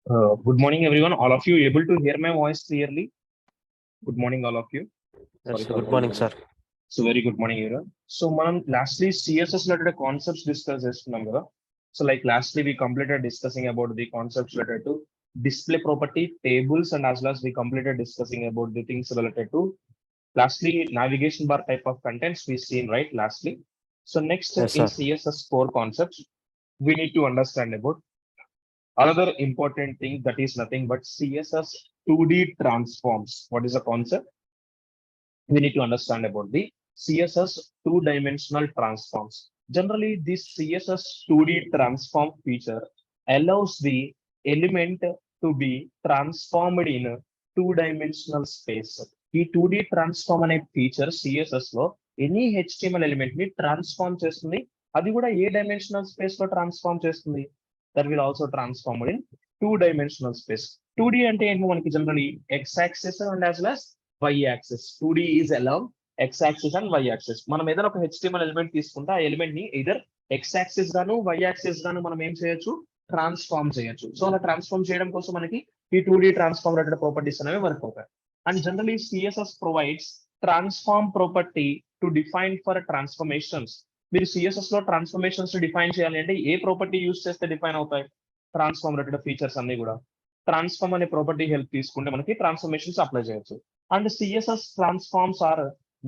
Good morning, everyone. All of you able to hear my voice clearly? Good morning, all of you. Yes, Sorry for good morning, sir. So very good morning, everyone. So, మనం lastly CSS related concepts discuss చేస్తున్నాం కదా. So, like lastly we completed discussing about the concepts related to display property, tables, and as well as we completed discussing about the things related to lastly navigation bar type of contents we seen right lastly. So next Yes, in sir. CSS core concepts we need to understand about another important thing that is nothing but CSS 2D transforms. What is the concept? We need to understand about the CSS two-dimensional transforms. Generally, this CSS 2D transform feature allows the element to be transformed in a two-dimensional space. ఈ 2D transform అనే feature CSS లో any HTML element ని transform చేస్తుంది. అది కూడా ఏ dimensional space లో transform చేస్తుంది? That will also transform in two dimensional space. 2D అంటే ఏంటో మనకి generally X axis and as well as y axis. 2D is along x axis and y axis. మనం ఏదైనా ఒక HTML ఎలిమెంట్ తీసుకుంటే ఆ ఎలిమెంట్ ని either x axis గాను y axis గాను మనం ఏం చేయొచ్చు, ట్రాన్స్ఫార్మ్ చేయొచ్చు. సో అలా ట్రాన్స్ఫార్మ్ చేయడం కోసం మనకి ఈ 2D ట్రాన్స్ఫార్మ్ రిలేటెడ్ ప్రాపర్టీస్ అనేవి వర్క్ అవుతాయి. And generally CSS provides transform property to define for transformations. మీరు సిఎస్ఎస్ లో ట్రాన్స్ఫర్మేషన్స్ డిఫైన్ చేయాలి అంటే ఏ ప్రాపర్టీ యూస్ చేస్తే డిఫైన్ అవుతాయి? ట్రాన్స్ఫార్మ్ రిలేటెడ్ ఫీచర్స్ అన్ని కూడా ట్రాన్స్ఫార్మ్ అనే ప్రాపర్టీ హెల్ప్ తీసుకుంటే మనకి ట్రాన్స్ఫర్మేషన్స్ అప్లై చేయొచ్చు. And CSS transforms are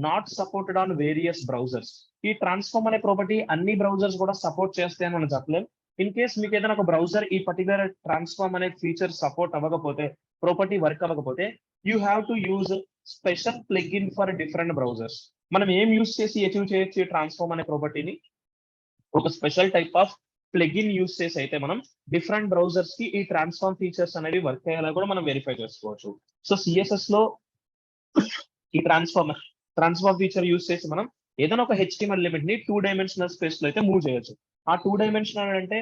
not supported on various browsers. ఈ ట్రాన్స్ఫార్మ్ అనే ప్రాపర్టీ అన్ని బ్రౌజర్స్ కూడా సపోర్ట్ చేస్తాయని మనం చెప్పలేం. ఇన్ కేస్ మీకు ఏదైనా ఒక బ్రౌజర్ ఈ పర్టికులర్ ట్రాన్స్ఫార్మ్ అనే ఫీచర్ సపోర్ట్ అవ్వకపోతే, ప్రాపర్టీ వర్క్ అవ్వకపోతే, you have to use special plugin for different browsers. మనం ఏం యూజ్ చేసి అచీవ్ చేయొచ్చు ట్రాన్స్ఫార్మ్ అనే ప్రాపర్టీని? ఒక special type of plugin use చేసి అయితే మనం డిఫరెంట్ బ్రౌజర్స్ కి ఈ ట్రాన్స్ఫార్మ్ ఫీచర్స్ అనేవి వర్క్ అయ్యేలా కూడా మనం వెరిఫై చేసుకోవచ్చు. సో సిఎస్ఎస్ లో ఈ ట్రాన్స్ఫార్మ్ ఫీచర్ యూస్ చేసి మనం ఏదైనా ఒక హెచ్టిఎంఎల్ ఎలిమెంట్ ని టూ డైమెన్షనల్ స్పేస్ లో అయితే మూవ్ చేయొచ్చు. ఆ టూ డైమెన్షనల్ అంటే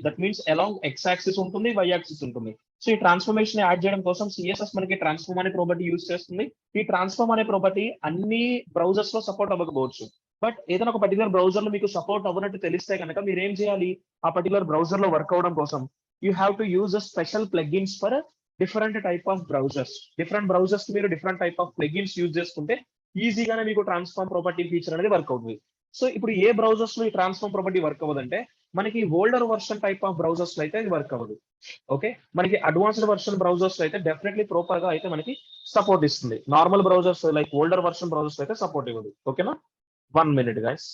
that means along X axis ఉంటుంది, వై యాక్సిస్ ఉంటుంది. సో ఈ ట్రాన్స్ఫర్మేషన్ యాడ్ చేయడం కోసం సిఎస్ఎస్ మనకి ట్రాన్స్ఫార్మ్ అనే ప్రాపర్టీ యూస్ చేస్తుంది. ఈ ట్రాన్స్ఫార్మ్ అనే ప్రాపర్టీ అన్ని బ్రౌజర్స్ లో సపోర్ట్ అవ్వకపోవచ్చు. బట్ ఏదైనా ఒక పర్టికులర్ బ్రౌజర్ లో మీకు సపోర్ట్ అవ్వనట్టు తెలిస్తే కనుక మీరు ఏం చేయాలి? ఆ పర్టికులర్ బ్రౌజర్ లో వర్క్ అవడం కోసం you have to use a special plugins for different type of browsers. Different browsers మీరు different type of plugins use చేసుకుంటే ఈజీగానే మీకు ట్రాన్స్ఫార్మ్ ప్రాపర్టీ ఫీచర్ అనేది వర్క్ అవుతుంది. సో ఇప్పుడు ఏ బ్రౌజర్స్ లో ఈ ట్రాన్స్ఫార్మ్ ప్రాపర్టీ వర్క్ అవ్వదంటే మనకి older version type of browsers లో అయితే ఇది వర్క్ అవ్వదు. ఓకే, మనకి అడ్వాన్స్డ్ వర్షన్ బ్రౌజర్స్ లో అయితే డెఫినెట్లీ ప్రాపర్ గా అయితే మనకి సపోర్ట్ ఇస్తుంది. Normal browsers like older version browsers అయితే సపోర్ట్ ఇవ్వదు. ఓకేనా? 1 minute guys.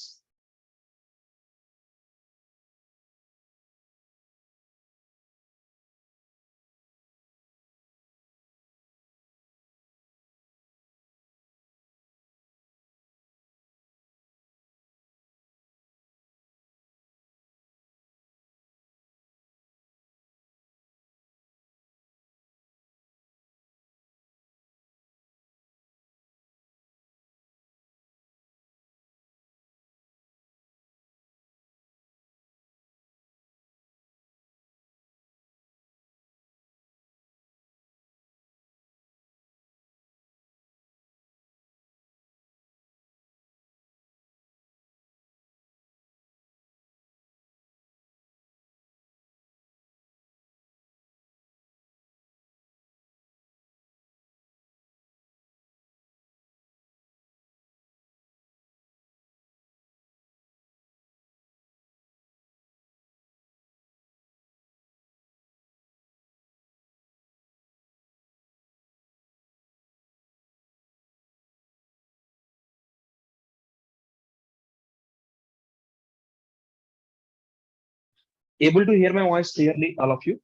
Able to hear my voice clearly, all of you?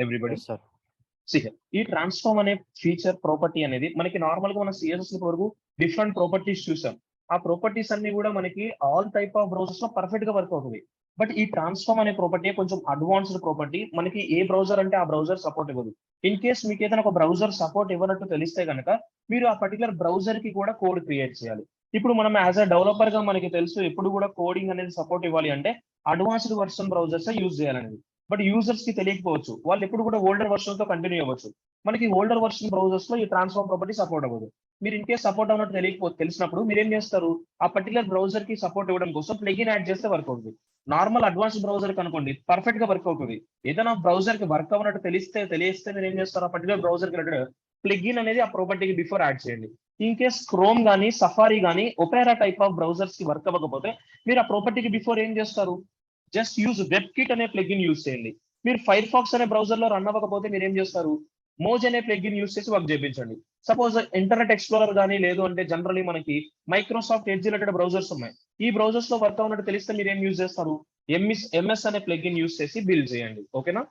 Everybody? Yes, sir. ఈ ట్రాన్స్ఫార్మ్ అనే ఫీచర్ ప్రాపర్టీ అనేది మనకి నార్మల్ గా మన సిఎస్ఎస్ వరకు డిఫరెంట్ ప్రాపర్టీస్ చూసాం. ఆ ప్రాపర్టీస్ అన్ని కూడా మనకి ఆల్ టైప్ ఆఫ్ బ్రౌజర్స్ లో పర్ఫెక్ట్ గా వర్క్ అవుతుంది. బట్ ఈ ట్రాన్స్ఫార్మ్ అనే ప్రాపర్టీ కొంచెం అడ్వాన్స్డ్ ప్రాపర్టీ. మనకి ఏ బ్రౌజర్ అంటే ఆ బ్రౌజర్ సపోర్ట్ ఇవ్వదు. ఇన్ కేస్ మీకు ఏదైనా ఒక బ్రౌజర్ సపోర్ట్ ఇవ్వనట్టు తెలిస్తే కనుక మీరు ఆ పర్టికులర్ బ్రౌజర్ కి కూడా కోడ్ క్రియేట్ చేయాలి. ఇప్పుడు మనం యాజ్ అ డెవలపర్ గా మనకి తెలుసు ఎప్పుడు కూడా కోడింగ్ అనేది సపోర్ట్ ఇవ్వాలి అంటే అడ్వాన్స్డ్ వర్షన్ బ్రౌజర్స్ యూజ్ చేయాలనేది. బట్ యూజర్స్ కి తెలియకపోవచ్చు, వాళ్ళు ఎప్పుడు కూడా ఓల్డర్ వర్షన్ తో కంటిన్యూ అవ్వచ్చు. మనకి ఓల్డర్ వర్షన్ బ్రౌజర్స్ లో ఈ ట్రాన్స్ఫార్మ్ ప్రాపర్టీ సపోర్ట్ అవ్వదు. మీరు ఇన్ కేస్ సపోర్ట్ అవ్వనట్టు తెలిసినప్పుడు మీరు ఏం చేస్తారు, ఆ పర్టికులర్ బ్రౌజర్ కి సపోర్ట్ ఇవ్వడం కోసం ప్లగిన్ యాడ్ చేస్తే వర్క్ అవుతుంది. నార్మల్ అడ్వాన్స్ బ్రౌజర్ కి అనుకోండి పర్ఫెక్ట్ గా వర్క్ అవుతుంది. ఏదైనా బ్రౌజర్ కి వర్క్ అవ్వనట్టు తెలిస్తే మీరు ఏం చేస్తారు, ఆ పర్టికులర్ బ్రౌజర్ కి ప్లగిన్ అనేది ఆ ప్రాపర్టీకి బిఫోర్ యాడ్ చేయండి. ఇన్ కేస్ క్రోమ్ గానీ సఫారీ గానీ ఒపేరా టైప్ ఆఫ్ బ్రౌజర్స్ కి వర్క్ అవ్వకపోతే మీరు ఆ ప్రాపర్టీకి బిఫోర్ ఏం చేస్తారు, జస్ట్ యూజ్ వెబ్ కిట్ అనే ప్లగిన్ యూజ్ చేయండి. మీరు ఫైర్ ఫాక్స్ అనే బ్రౌజర్ లో రన్ అవ్వకపోతే మీరు ఏం చేస్తారు, మోజ్ అనే ప్లగిన్ యూజ్ చేసి వర్క్ చేయించండి. సపోజ్ ఇంటర్నెట్ ఎక్స్ప్లోరర్ కానీ లేదు అంటే జనరల్లీ మనకి మైక్రోసాఫ్ట్ ఎడ్జ్ రిలేటెడ్ బ్రౌజర్స్ ఉన్నాయి. ఈ బ్రౌజర్స్ లో వర్క్ అవునట్టు తెలిస్తే మీరు ఏం యూజ్ చేస్తారు, ఎంఎస్ అనే ప్లగిన్ యూజ్ చేసి బిల్డ్ చేయండి. ఓకేనా,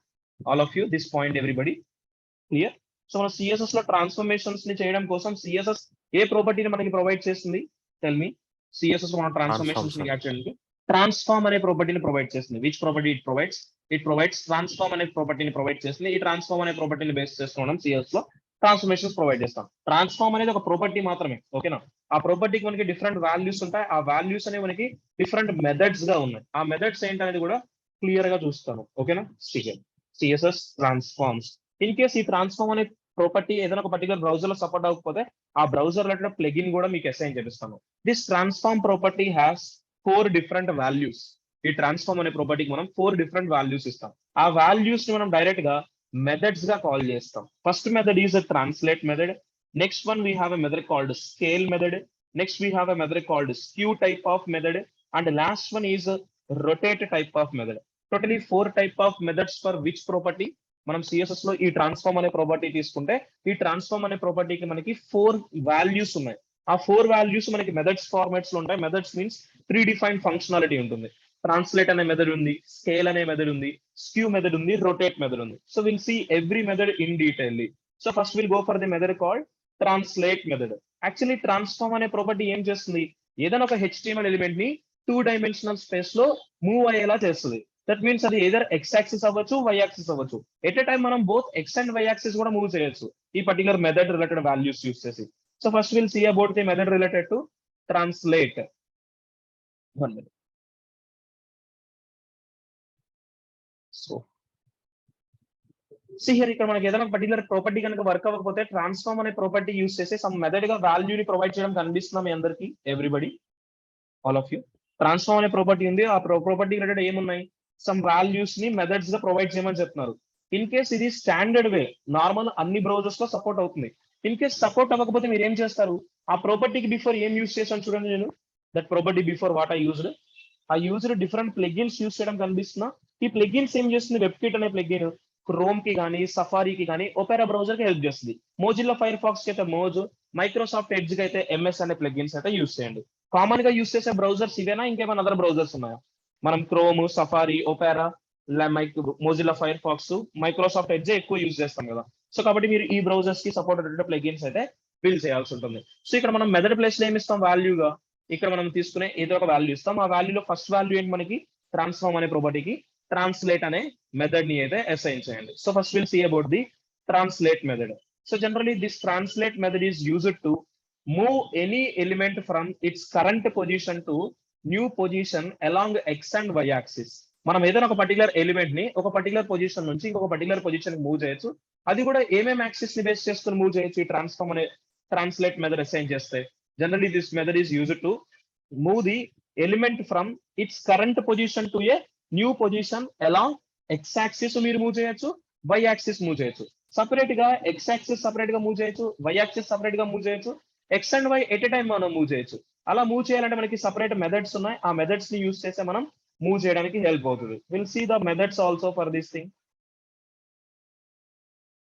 all of you this point everybody clear? So మన సిఎస్ఎస్ లో ట్రాన్స్ఫర్మేషన్స్ ని చేయడం కోసం సిఎస్ఎస్ ఏ ప్రాపర్టీని మనకి ప్రొవైడ్ చేస్తుంది, టెల్ మీ. సిఎస్ఎస్ మన ట్రాన్స్ఫర్మేషన్స్ ని యాడ్ చేయడానికి ట్రాన్స్ఫార్మ్ అనే ప్రాపర్టీని ప్రొవైడ్ చేస్తుంది. Which property it provides transform అనే ప్రాపర్టీని ప్రొవైడ్ చేస్తుంది. ఈ ట్రాన్స్ఫార్మ్ అనే ప్రాపర్టీని బేస్ చేసుకోవడం సిఎస్ లో ట్రాన్స్ఫర్మేషన్స్ ప్రొవైడ్ చేస్తాం. ట్రాన్స్ఫార్మ్ అనేది ఒక ప్రాపర్టీ మాత్రమే. ఓకేనా, ఆ ప్రాపర్టీకి మనకి డిఫరెంట్ వాల్యూస్ ఉంటాయి. ఆ వాల్యూస్ అనేవి మనకి డిఫరెంట్ మెథడ్స్ గా ఉన్నాయి. ఆ మెథడ్స్ ఏంటనేది కూడా క్లియర్ గా చూస్తాను. ఓకేనా, సిఎస్ఎస్ ట్రాన్స్ఫార్మ్స్. ఇన్ కేస్ ఈ ట్రాన్స్ఫార్మ్ అనే ప్రాపర్టీ ఏదైనా ఒక పర్టికులర్ బ్రౌజర్ లో సపోర్ట్ అవ్వకపోతే ఆ బ్రౌజర్ రిలేటెడ్ ప్లగిన్ కూడా మీకు అసైన్ చేపిస్తాను. This transform property has 4 different values. ఈ ట్రాన్స్ఫార్మ్ అనే ప్రాపర్టీకి మనం 4 డిఫరెంట్ వాల్యూస్ ఇస్తాం. ఆ వాల్యూస్ ని మనం డైరెక్ట్ గా మెథడ్స్ గా కాల్ చేస్తాం. First method is translate method. Next one we have a method called scale method. Next we have a method called skew type of method. And last one is rotate type of method. Totally 4 type of methods for which property. మనం CSS లో ఈ transform అనే property తీసుకుంటే ఈ transform అనే ప్రాపర్టీకి మనకి 4 values ఉన్నాయి. ఆ 4 వాల్యూస్ మనకి మెథడ్స్ ఫార్మాట్స్ లో ఉంటాయి. Methods means pre defined functionality ఉంటుంది. ట్రాన్స్లేట్ అనే మెథడ్ ఉంది, స్కేల్ అనే మెథడ్ ఉంది, స్క్యూ మెథడ్ ఉంది, రొటేట్ మెథడ్ ఉంది. So will see every method in detailly. So first will go for the method called translate method. Actually transform అనే property ఏం చేస్తుంది, ఏదైనా ఒక హెచ్టిఎంఎల్ ఎలిమెంట్ ని 2 డైమెన్షనల్ స్పేస్ లో మూవ్ అయ్యేలా చేస్తుంది. దట్ మీన్స్ అది ఏదర్ ఎక్స్ యాక్సిస్ అవ్వచ్చు, వై యాక్సిస్ అవ్వచ్చు. ఎట్ ఎ టైం మనం both X and Y axis కూడా మూవ్ చేయొచ్చు ఈ particular method related values use చేసి. So first will see about the method related to translate. 1 minute. So see here ఇక్కడ మనకి ఏదైనా పర్టికులర్ ప్రాపర్టీ కనుక వర్క్ అవ్వకపోతే ట్రాన్స్ఫార్మ్ అనే ప్రాపర్టీ యూస్ చేసి సమ్ మెథడ్ గా వాల్యూని ప్రొవైడ్ చేయడం కనిపిస్తున్నాం మీ అందరికి, everybody, all of you. Transform అనే ప్రాపర్టీ ఉంది. ఆ ప్రాపర్టీ రిలేటెడ్ ఏమున్నాయి, సమ్ వాల్యూస్ ని మెథడ్స్ గా ప్రొవైడ్ చేయమని చెప్తున్నారు. ఇన్ కేస్ ఇది స్టాండర్డ్ వే నార్మల్ అన్ని బ్రౌజర్స్ లో సపోర్ట్ అవుతుంది. ఇన్ కేస్ సపోర్ట్ అవ్వకపోతే మీరు ఏం చేస్తారు, ఆ ప్రాపర్టీకి బిఫోర్ ఏం యూస్ చేశాను చూడండి నేను. That property before what I used, ఆ యూజ్డ్ డిఫరెంట్ ప్లగిన్స్ యూస్ చేయడం కనిపిస్తున్నా. ఈ ప్లగిన్స్ ఏం చేస్తుంది, వెబ్ కిట్ అనే ప్లగిన్ క్రోమ్ కి కానీ సఫారీకి కానీ ఒపేరా బ్రౌజర్ కి హెల్ప్ చేస్తుంది. మోజిల్లా ఫైర్ ఫాక్స్ కి అయితే మోజ్, మైక్రోసాఫ్ట్ ఎడ్జ్ కి అయితే ఎంఎస్ అనే ప్లగిన్స్ అయితే యూస్ చేయండి. కామన్ గా యూస్ చేసే బ్రౌజర్స్ ఇవేనా, ఇంకేమైనా అదర్ బ్రౌజర్స్ ఉన్నాయా? మనం Chrome, Safari, Opera, Mozilla Firefox, Microsoft Edge ఎక్కువ యూజ్ చేస్తాం కదా. సో కాబట్టి మీరు ఈ బ్రౌజర్స్ కి సపోర్ట్ ప్లగిన్స్ అయితే బిల్డ్ చేయాల్సి ఉంటుంది. సో ఇక్కడ మనం మెథడ్ ప్లేస్ లో ఏమి ఇస్తాం, వాల్యూగా ఇక్కడ మనం తీసుకునే ఏదో ఒక వాల్యూ ఇస్తాం. ఆ వాల్యూలో ఫస్ట్ వాల్యూ ఏంటి మనకి, ట్రాన్స్ఫార్మ్ అనే ప్రాపర్టీకి ట్రాన్స్లేట్ అనే మెథడ్ ని అయితే అసైన్ చేయండి. So first will see about the translate method. So generally this translate method is used to move any element from its current position to new position along X and Y axis. మనం ఏదైనా ఒక particular element ని ఒక particular position నుంచి ఇంకొక particular position move చేయొచ్చు. అది కూడా ఏమేమి యాక్సిస్ ని బేస్ చేసుకుని మూవ్ చేయొచ్చు ఈ ట్రాన్స్ఫార్మ్ అనే ట్రాన్స్లేట్ మెథడ్ అసైన్ చేస్తే. Generally, this method is used to move the element from its current position to a new position along x-axis మీరు మూవ్ చేయొచ్చు, y-axis మూవ్ చేయొచ్చు. సపరేట్ గా x-axis సపరేట్ గా మూవ్ చేయొచ్చు, y-axis సపరేట్ గా move చేయొచ్చు, x and y at a time మనం move చేయొచ్చు. అలా మూవ్ చేయాలంటే మనకి సపరేట్ మెథడ్స్ ఉన్నాయి. ఆ మెథడ్స్ ని యూస్ చేస్తే మనం మూవ్ చేయడానికి హెల్ప్ అవుతుంది. Will see the methods also for this thing.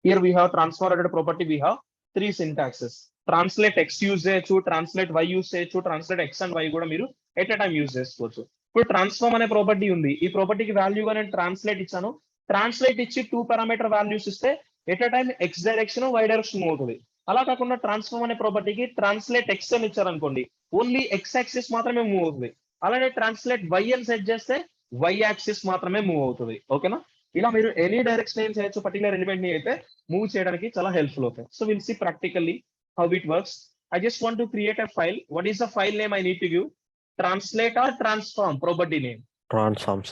Here we have transformated property, we have 3 syntaxes. Translate X use చేయొచ్చు, ట్రాన్స్లేట్ వై యూజ్ చేయొచ్చు, ట్రాన్స్లేట్ ఎక్స్ అండ్ వై కూడా మీరు ఎట్ ఎ టైం యూజ్ చేసుకోవచ్చు. ఇప్పుడు transform అనే property ఉంది. ఈ ప్రాపర్టీకి వాల్యూగా నేను ట్రాన్స్లేట్ ఇచ్చాను. ట్రాన్స్లేట్ ఇచ్చి 2 పారామీటర్ వాల్యూస్ ఇస్తే at a time X direction, Y direction move అవుతుంది. అలా కాకుండా ట్రాన్స్ఫార్మ్ అనే ప్రాపర్టీకి ట్రాన్స్లేట్ ఎక్స్ అని ఇచ్చారనుకోండి, ఓన్లీ ఎక్స్ యాక్సిస్ మాత్రమే మూవ్ అవుతుంది. అలానే ట్రాన్స్లేట్ వై అని సెట్ చేస్తే వై యాక్సిస్ మాత్రమే మూవ్ అవుతుంది. ఓకేనా, ఇలా మీరు ఎనీ డైరెక్షన్ ఏం చేయొచ్చు, పర్టికులర్ ఎలిమెంట్ ని అయితే మూవ్ చేయడానికి చాలా హెల్ప్ఫుల్ అవుతాయి. So will see practically how it works. I just want to create a file. What is the file name I need to give? Translate or transform property name? Transforms.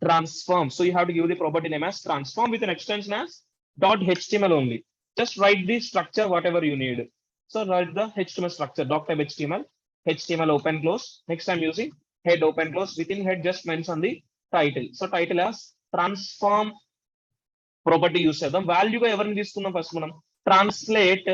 transform. So you have to give the property name as transform with an extension as .html only. Just write the structure whatever you need. So write the HTML structure, doc type HTML open close. Next I'm using head open close. Within head just mention the title. So title as transform property use చేద్దాం. వాల్యూగా ఎవరిని తీసుకుందాం first మనం translate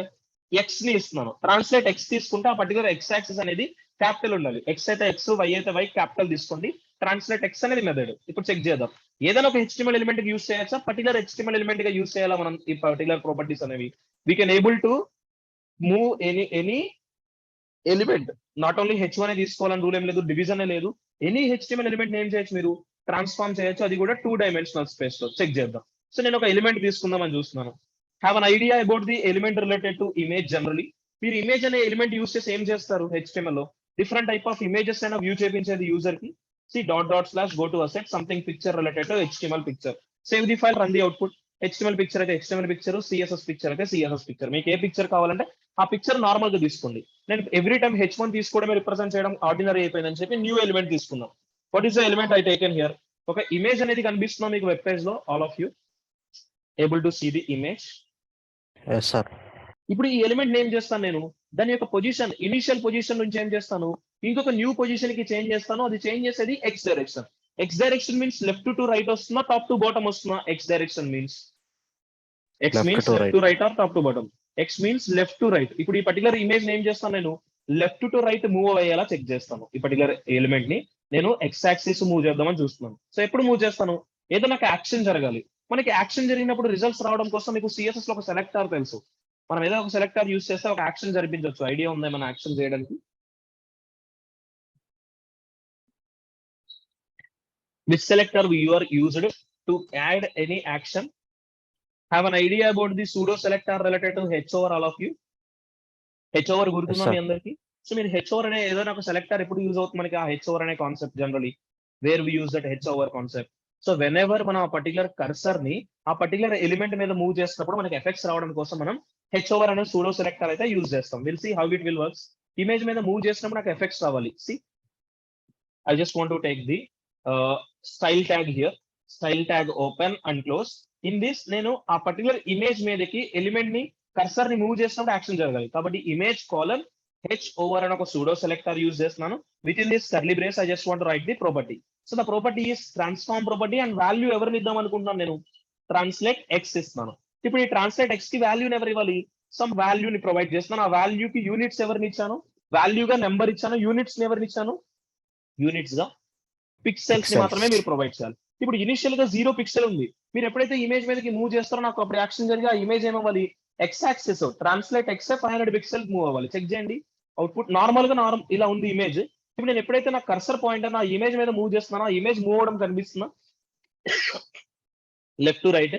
X ని ఇస్తున్నాను. Translate X తీసుకుంటే ఆ particular X axis అనేది capital ఉండాలి. ఎక్స్ అయితే ఎక్స్, వై అయితే వై, క్యాపిటల్ తీసుకోండి. ట్రాన్స్లేట్ ఎక్స్ అనేది మెథడ్. ఇప్పుడు చెక్ చేద్దాం ఏదైనా ఒక HTML ఎలిమెంట్ యూస్ చేయొచ్చా, పర్టికులర్ HTML ఎలిమెంట్ గా యూస్ చేయాలా మనం ఈ పర్టికులర్ ప్రాపర్టీస్ అనేవి. We can able to move any element. Not only H1 తీసుకోవాలని రూల్ ఏం లేదు, డివిజన్ లేదు. ఎనీ HTML ఎలిమెంట్ ఏం చేయొచ్చు మీరు, ట్రాన్స్ఫార్మ్ చేయొచ్చు. అది కూడా 2 డైమెన్షనల్ స్పేస్ లో. చెక్ చేద్దాం. సో నేను ఒక ఎలిమెంట్ తీసుకుందామని చూస్తున్నాను. Have an idea about the element related to image. జనరలీ మీరు ఇమేజ్ అనే ఎలిమెంట్ యూస్ చేసి ఏం చేస్తారు HTML లో, డిఫరెంట్ టైప్ ఆఫ్ ఇమేజెస్ అయినా వ్యూ చేయించేది యూజర్ కి. సి // go to asset something picture related to HTML picture. Save the file, run the output. HTML picture అయితే HTML పిక్చర్, CSS పిక్చర్ అయితే CSS పిక్చర్. మీకు ఏ పిక్చర్ కావాలంటే ఆ పిక్చర్ నార్మల్ గా తీసుకోండి. నేను ఎవ్రీ టైం H1 తీసుకోవడమే రిప్రజెంట్ చేయడం ఆర్డినరీ అయిపోయిందని చెప్పి న్యూ ఎలిమెంట్ తీసుకుందాం. What is the element I taken here? ఒక ఇమేజ్ అనేది కనిపిస్తుందా మీకు వెబ్ పేజ్ లో? All of you able to see the image? Yes, sir. ఇప్పుడు ఈ ఎలిమెంట్ నేమ్ చేస్తాను నేను, దాని యొక్క పొజిషన్ ఇనిషియల్ పొజిషన్ నుంచి ఏం చేస్తాను, ఇంకొక న్యూ పొజిషన్ కి చేంజ్ చేస్తాను. అది చేంజ్ చేసేది X direction. X direction means left to right వస్తున్నా, టాప్ టు బాటమ్ వస్తున్నా. X direction means left to right are top to bottom. X means left to right. ఇప్పుడు ఈ పర్టికులర్ ఇమేజ్ నేమ్ చేస్తాను నేను, left to right move అయ్యేలా check చేస్తాను. ఈ particular element ని నేను ఎక్స్ యాక్సిస్ మూవ్ చేద్దామని చూస్తున్నాను. సో ఎప్పుడు మూవ్ చేస్తాను, ఏదో నాకు యాక్షన్ జరగాలి. మనకి యాక్షన్ జరిగినప్పుడు రిజల్ట్స్ రావడం కోసం మీకు CSS లో ఒక సెలెక్టర్ తెలుసు. మనం ఏదో ఒక సెలెక్టర్ యూస్ చేస్తే ఒక యాక్షన్ జరిపించవచ్చు. ఐడియా ఉందా మన యాక్షన్ చేయడానికి? Which selector you are used to add any action? Have an idea about the pseudo selector related to H over all of you? H over గుర్తుందా మీ అందరికి? సో మీరు H over అనే ఏదైనా ఒక selector ఎప్పుడు యూజ్ అవుతుంది మనకి? ఆ H over అనే concept generally where we use that H over concept. So whenever మనం ఆ పర్టికులర్ కర్సర్ ని ఆ పర్టికులర్ ఎలిమెంట్ మీద మూవ్ చేసినప్పుడు మనకి ఎఫెక్ట్స్ రావడం కోసం మనం H over అనే సూడో సెలెక్టర్ అయితే యూజ్ చేస్తాం. Will see how it will works. Image మీద మూవ్ చేసినప్పుడు నాకు ఎఫెక్ట్స్ రావాలి. సి I just want to take the style tag here. Style tag open and close. In this నేను ఆ పర్టికులర్ ఇమేజ్ మీదకి ఎలిమెంట్ ని కర్సర్ ని మూవ్ చేసినప్పుడు యాక్షన్ జరగాలి. కాబట్టి ఇమేజ్ కాలమ్ H over అని ఒక సూడో సెలెక్టర్ యూజ్ చేస్తున్నాను. Within this curly brace I just want to right the property. So the property is transform property and value ఎవరిని ఇద్దాం అనుకుంటున్నాను నేను, ట్రాన్స్లేట్ ఎక్స్ ఇస్తున్నాను. ఇప్పుడు ఈ ట్రాన్స్లేట్ ఎక్స్ కి వాల్యూని ఎవరు ఇవ్వాలి, సమ్ వాల్యూని ప్రొవైడ్ చేస్తున్నాను. ఆ వాల్యూకి యూనిట్స్ ఎవరిని ఇచ్చాను, వాల్యూగా నెంబర్ ఇచ్చాను. యూనిట్స్ ని ఎవరిని ఇచ్చాను, యూనిట్స్ గా పిక్సెల్స్ ని మాత్రమే మీరు ప్రొవైడ్ చేయాలి. ఇప్పుడు ఇనిషియల్ గా 0 పిక్సెల్ ఉంది. మీరు ఎప్పుడైతే ఇమేజ్ మీదకి మూవ్ చేస్తారో నాకు అప్పుడు యాక్షన్ జరిగి ఆ ఇమేజ్ ఏమవ్వాలి, X axis translate X 500 pixel move అవ్వాలి. చెక్ చేయండి అవుట్పుట్. నార్మల్ గా ఇలా ఉంది ఇమేజ్. ఇప్పుడు నేను ఎప్పుడైతే నా కర్సర్ పాయింటర్ నా ఇమేజ్ మీద మూవ్ చేస్తున్నానో ఆ ఇమేజ్ మూవ్ అవడం కనిపిస్తున్నా, left to right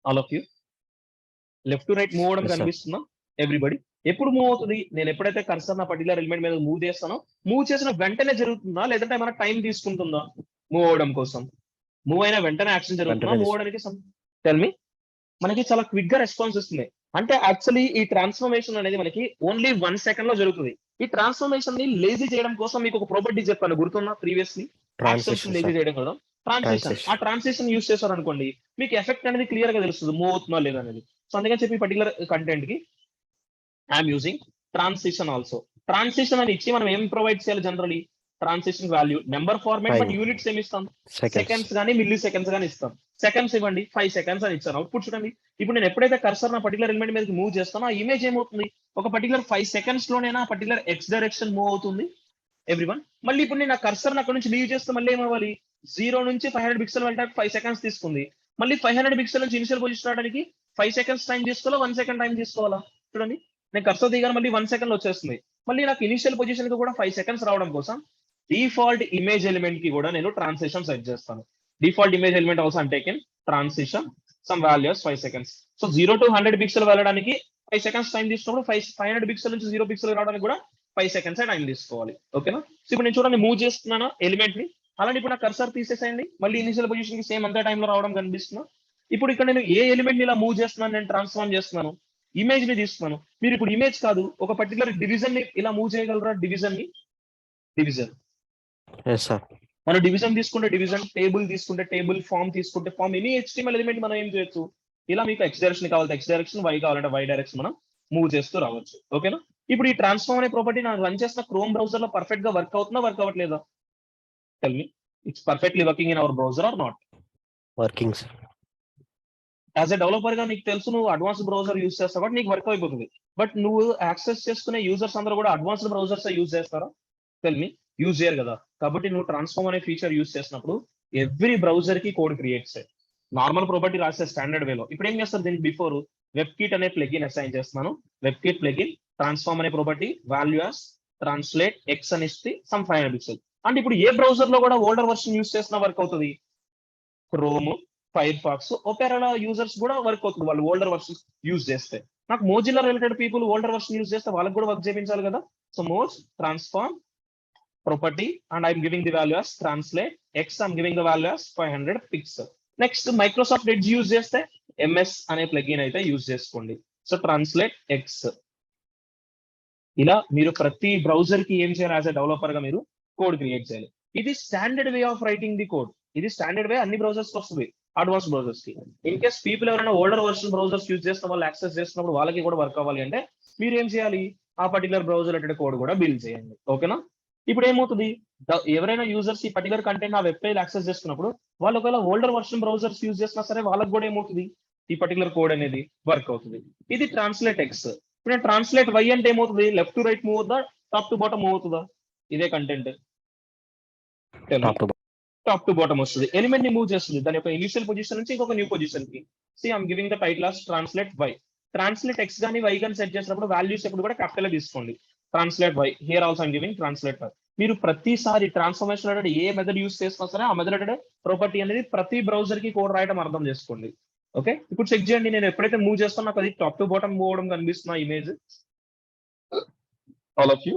all of you, left to right move అవడం కనిపిస్తున్నా ఎవ్రీబడి. ఎప్పుడు మూవ్ అవుతుంది, నేను ఎప్పుడైతే కర్సర్ నా పర్టికులర్ ఎలిమెంట్ మీద మూవ్ చేస్తానో మూవ్ చేసిన వెంటనే జరుగుతుందా, లేదంటే ఏమైనా టైం తీసుకుంటుందా మూవ్ అవడం కోసం? మూవ్ అయిన వెంటనే యాక్షన్ జరుగుతుందా మూవ్ అవడానికి? Tell me. మనకి చాలా క్విక్ గా రెస్పాన్స్ వస్తుంది. అంటే యాక్చువల్లీ ఈ ట్రాన్స్ఫర్మేషన్ అనేది మనకి ఓన్లీ 1 సెకండ్ లో జరుగుతుంది. ఈ ట్రాన్స్ఫర్మేషన్ ని లేజీ చేయడం కోసం మీకు ఒక ప్రాపర్టీ చెప్పాను, గుర్తున్నా ప్రీవియస్లీ? యాక్షన్స్ లేజీ చేయడం కదా ట్రాన్సిషన్. ఆ ట్రాన్సిషన్ యూస్ చేశారు అనుకోండి, మీకు ఎఫెక్ట్ అనేది క్లియర్ గా తెలుస్తుంది మూవ్ అవుతుందా లేదా అనేది. సో అందుకని చెప్పి పర్టికులర్ కంటెంట్ కి I'm using transition also. Transition అని ఇచ్చి మనం ఏం ప్రొవైడ్ చేయాలి generally, transition value number format, but units ఏమి ఇస్తాం, సెకండ్స్ కానీ మిల్లీ సెకండ్స్ కానీ ఇస్తాం. సెకండ్స్ ఇవ్వండి, 5 సెకండ్స్ అని ఇచ్చాను. అవుట్పుట్ చూడండి. ఇప్పుడు నేను ఎప్పుడైతే కర్సర్ నా పర్టికులర్ ఎలిమెంట్ మీద మూవ్ చేస్తానో ఆ ఇమేజ్ ఏమవుతుంది, ఒక పర్టికులర్ 5 సెకండ్స్ లోనేనా పర్టికులర్ ఎక్స్ డైరెక్షన్ మూవ్ అవుతుంది ఎవ్రీవన్. మళ్ళీ ఇప్పుడు నేను ఆ కర్సర్ అక్కడ నుంచి లీవ్ చేస్తే మళ్ళీ ఏమవ్వాలి, 0 నుంచి 500 పిక్సెల్ వెళ్ళడానికి 5 సెకండ్స్ తీసుకుంది. మళ్ళీ 500 పిక్సెల్ నుంచి ఇనిషియల్ పొజిషన్ రావడానికి 5 సెకండ్స్ టైం తీసుకోవాలా, 1 సెకండ్ టైం తీసుకోవాలా? చూడండి నేను కర్సర్ దిగాను, మళ్ళీ 1 సెకండ్ వచ్చేస్తుంది. మళ్ళీ నాకు ఇనిషియల్ పొజిషన్ కి కూడా 5 సెకండ్స్ రావడం కోసం డిఫాల్ట్ ఇమేజ్ ఎలిమెంట్ కి కూడా నేను ట్రాన్సిషన్ సెట్ చేస్తాను. Default image element also I'm taken transition some values 5 seconds. So 0 to 100 pixel వెళ్ళడానికి 5 సెకండ్స్ టైం తీసుకున్నప్పుడు 500 పిక్సెల్ నుంచి 0 పిక్సెల్ రావడానికి కూడా 5 సెకండ్స్ టైం తీసుకోవాలి. ఓకేనా? సో ఇప్పుడు నేను చూడండి మూవ్ చేస్తున్నాను ఎలిమెంట్ ని. అలాంటి ఇప్పుడు నా కర్సర్ తీసేసేయండి, మళ్ళీ ఇనిషియల్ పొజిషన్ కి సేమ్ అంతే టైంలో రావడం కనిపిస్తున్నా. ఇప్పుడు ఇక్కడ నేను ఏ ఎలిమెంట్ ని ఇలా మూవ్ చేస్తున్నాను, నేను ట్రాన్స్ఫార్మ్ చేస్తున్నాను, ఇమేజ్ ని తీసుకున్నాను. మీరు ఇప్పుడు ఇమేజ్ కాదు ఒక పర్టికులర్ డివిజన్ ని ఇలా మూవ్ చేయగలరా? డివిజన్ ని, డివిజన్ మనం డివిజన్ తీసుకుంటే డివిజన్, టేబుల్ తీసుకుంటే టేబుల్, ఫామ్ తీసుకుంటే ఫామ్, ఎనీ HTML ఎలిమెంట్ మనం ఏం చేయొచ్చు, ఇలా మీకు X డైరెక్షన్ కావాలంటే X డైరెక్షన్, Y కావాలంటే Y డైరెక్షన్ మనం మూవ్ చేస్తూ రావచ్చు. ఓకేనా? ఇప్పుడు ఈ ట్రాన్స్ఫార్మ్ అనే ప్రాపర్టీ నాకు రన్ చేసిన క్రోమ్ బ్రౌజర్ లో పర్ఫెక్ట్ గా వర్క్ అవుతుందా, వర్క్ అవ్వట్లేదా? Tell me, it's perfectly working in our browser or not? Working sir. As a developer గా నీకు తెలుసు, నువ్వు అడ్వాన్స్ బ్రౌజర్ యూజ్ చేస్తావు కాబట్టి నీకు వర్క్ అయిపోతుంది. బట్ నువ్వు యాక్సెస్ చేసుకునే యూజర్స్ అందరూ కూడా అడ్వాన్స్డ్ బ్రౌజర్స్ యూజ్ చేస్తారా? టెల్ మీ, యూజ్ చేయరు కదా. కాబట్టి నువ్వు ట్రాన్స్ఫార్మ్ అనే ఫీచర్ యూజ్ చేసినప్పుడు ఎవ్రీ బ్రౌజర్ కి కోడ్ క్రియేట్ చేయి. నార్మల్ ప్రాపర్టీ రాసే స్టాండర్డ్ వేలో. ఇప్పుడు ఏం చేస్తారు, దీనికి బిఫోర్ వెబ్ కిట్ అనే ప్లగిన్ అసైన్ చేస్తున్నాను. వెబ్ కిట్ ప్లగిన్ ట్రాన్స్ఫార్మ్ అనే property value as translate X అని ఇస్తే సమ్ 500 పిక్సెల్. అంటే ఇప్పుడు ఏ బ్రౌజర్ లో కూడా ఓల్డర్ వర్షన్ యూజ్ చేసినా వర్క్ అవుతుంది. Chrome, Firefox, Opera users కూడా వర్క్ అవుతుంది వాళ్ళు ఓల్డర్ వర్షన్ యూజ్ చేస్తే. నాకు Mozilla related people older version use చేస్తే వాళ్ళకి కూడా వర్క్ చేయించాలి కదా. So moz transform property and I'm giving the value as translate x, I'm giving the value as 500 pixel. Next Microsoft Edge use చేస్తే MS అనే plugin అయితే use చేసుకోండి. So translate x. ఇలా మీరు ప్రతి బ్రౌజర్ కి ఏం చేయాలి, యాజ్ ఎ డెవలపర్ గా మీరు కోడ్ క్రియేట్ చేయాలి. ఇది standard way of writing the code. ఇది స్టాండర్డ్ వే అన్ని బ్రౌజర్స్ కి వస్తుంది, అడ్వాన్స్ బ్రౌజర్స్ కి. ఇన్ కేస్ పీపుల్ ఎవరైనా ఓల్డర్ వర్షన్ బ్రౌజర్స్ యూజ్ చేస్తున్న వాళ్ళు యాక్సెస్ చేస్తున్నప్పుడు వాళ్ళకి కూడా వర్క్ అవ్వాలి అంటే మీరు ఏం చేయాలి, ఆ పర్టికులర్ బ్రౌజర్ రిలేటెడ్ కోడ్ కూడా బిల్డ్ చేయండి. ఓకేనా? ఇప్పుడు ఏమవుతుంది, ఎవరైనా యూజర్స్ ఈ పర్టికులర్ కంటెంట్ ఆ వెబ్ పేజ్ యాక్సెస్ చేస్తున్నప్పుడు వాళ్ళు ఒకవేళ ఓల్డర్ వర్షన్ బ్రౌజర్స్ యూజ్ చేసినా సరే వాళ్ళకి కూడా ఏమవుతుంది, ఈ పర్టికులర్ కోడ్ అనేది వర్క్ అవుతుంది. ఇది ట్రాన్స్లేట్ ఎక్స్. ఇప్పుడు ట్రాన్స్లేట్ వై అంటే ఏమవుతుంది, లెఫ్ట్ టు రైట్ మూవ్ అవుతుందా, టాప్ టు బాటమ్ మూవ్ అవుతుందా? ఇదే కంటెంట్ టాప్ టు బాటమ్ వస్తుంది. ఎలిమెంట్ ని మూవ్ చేస్తుంది దాని యొక్క ఇనిషియల్ పొజిషన్ నుంచి ఇంకొక న్యూ పొజిషన్ కి. See I'm giving the title as translate Y. Translate X గానీ వై గానీ సెట్ చేసినప్పుడు వాల్యూస్ ఎప్పుడు కూడా క్యాపిటల్ తీసుకోండి. Translate Y, here also I'm giving translate Y. మీరు ప్రతిసారి ట్రాన్స్ఫర్మేషన్ రిలేటెడ్ ఏ మెథడ్ యూస్ చేసినా సరే ఆ మెథడ్ రిలేటెడ్ ప్రాపర్టీ అనేది ప్రతి బ్రౌజర్ కి కోడ్ రాయడం అర్థం చేసుకోండి. ఓకే, ఇప్పుడు చెక్ చేయండి, నేను ఎప్పుడైతే మూవ్ చేస్తాను నాకు అది టాప్ టు బాటమ్ మూవ్ అవడం కనిపిస్తున్నా ఇమేజ్. ఆల్ ఆఫ్ యూ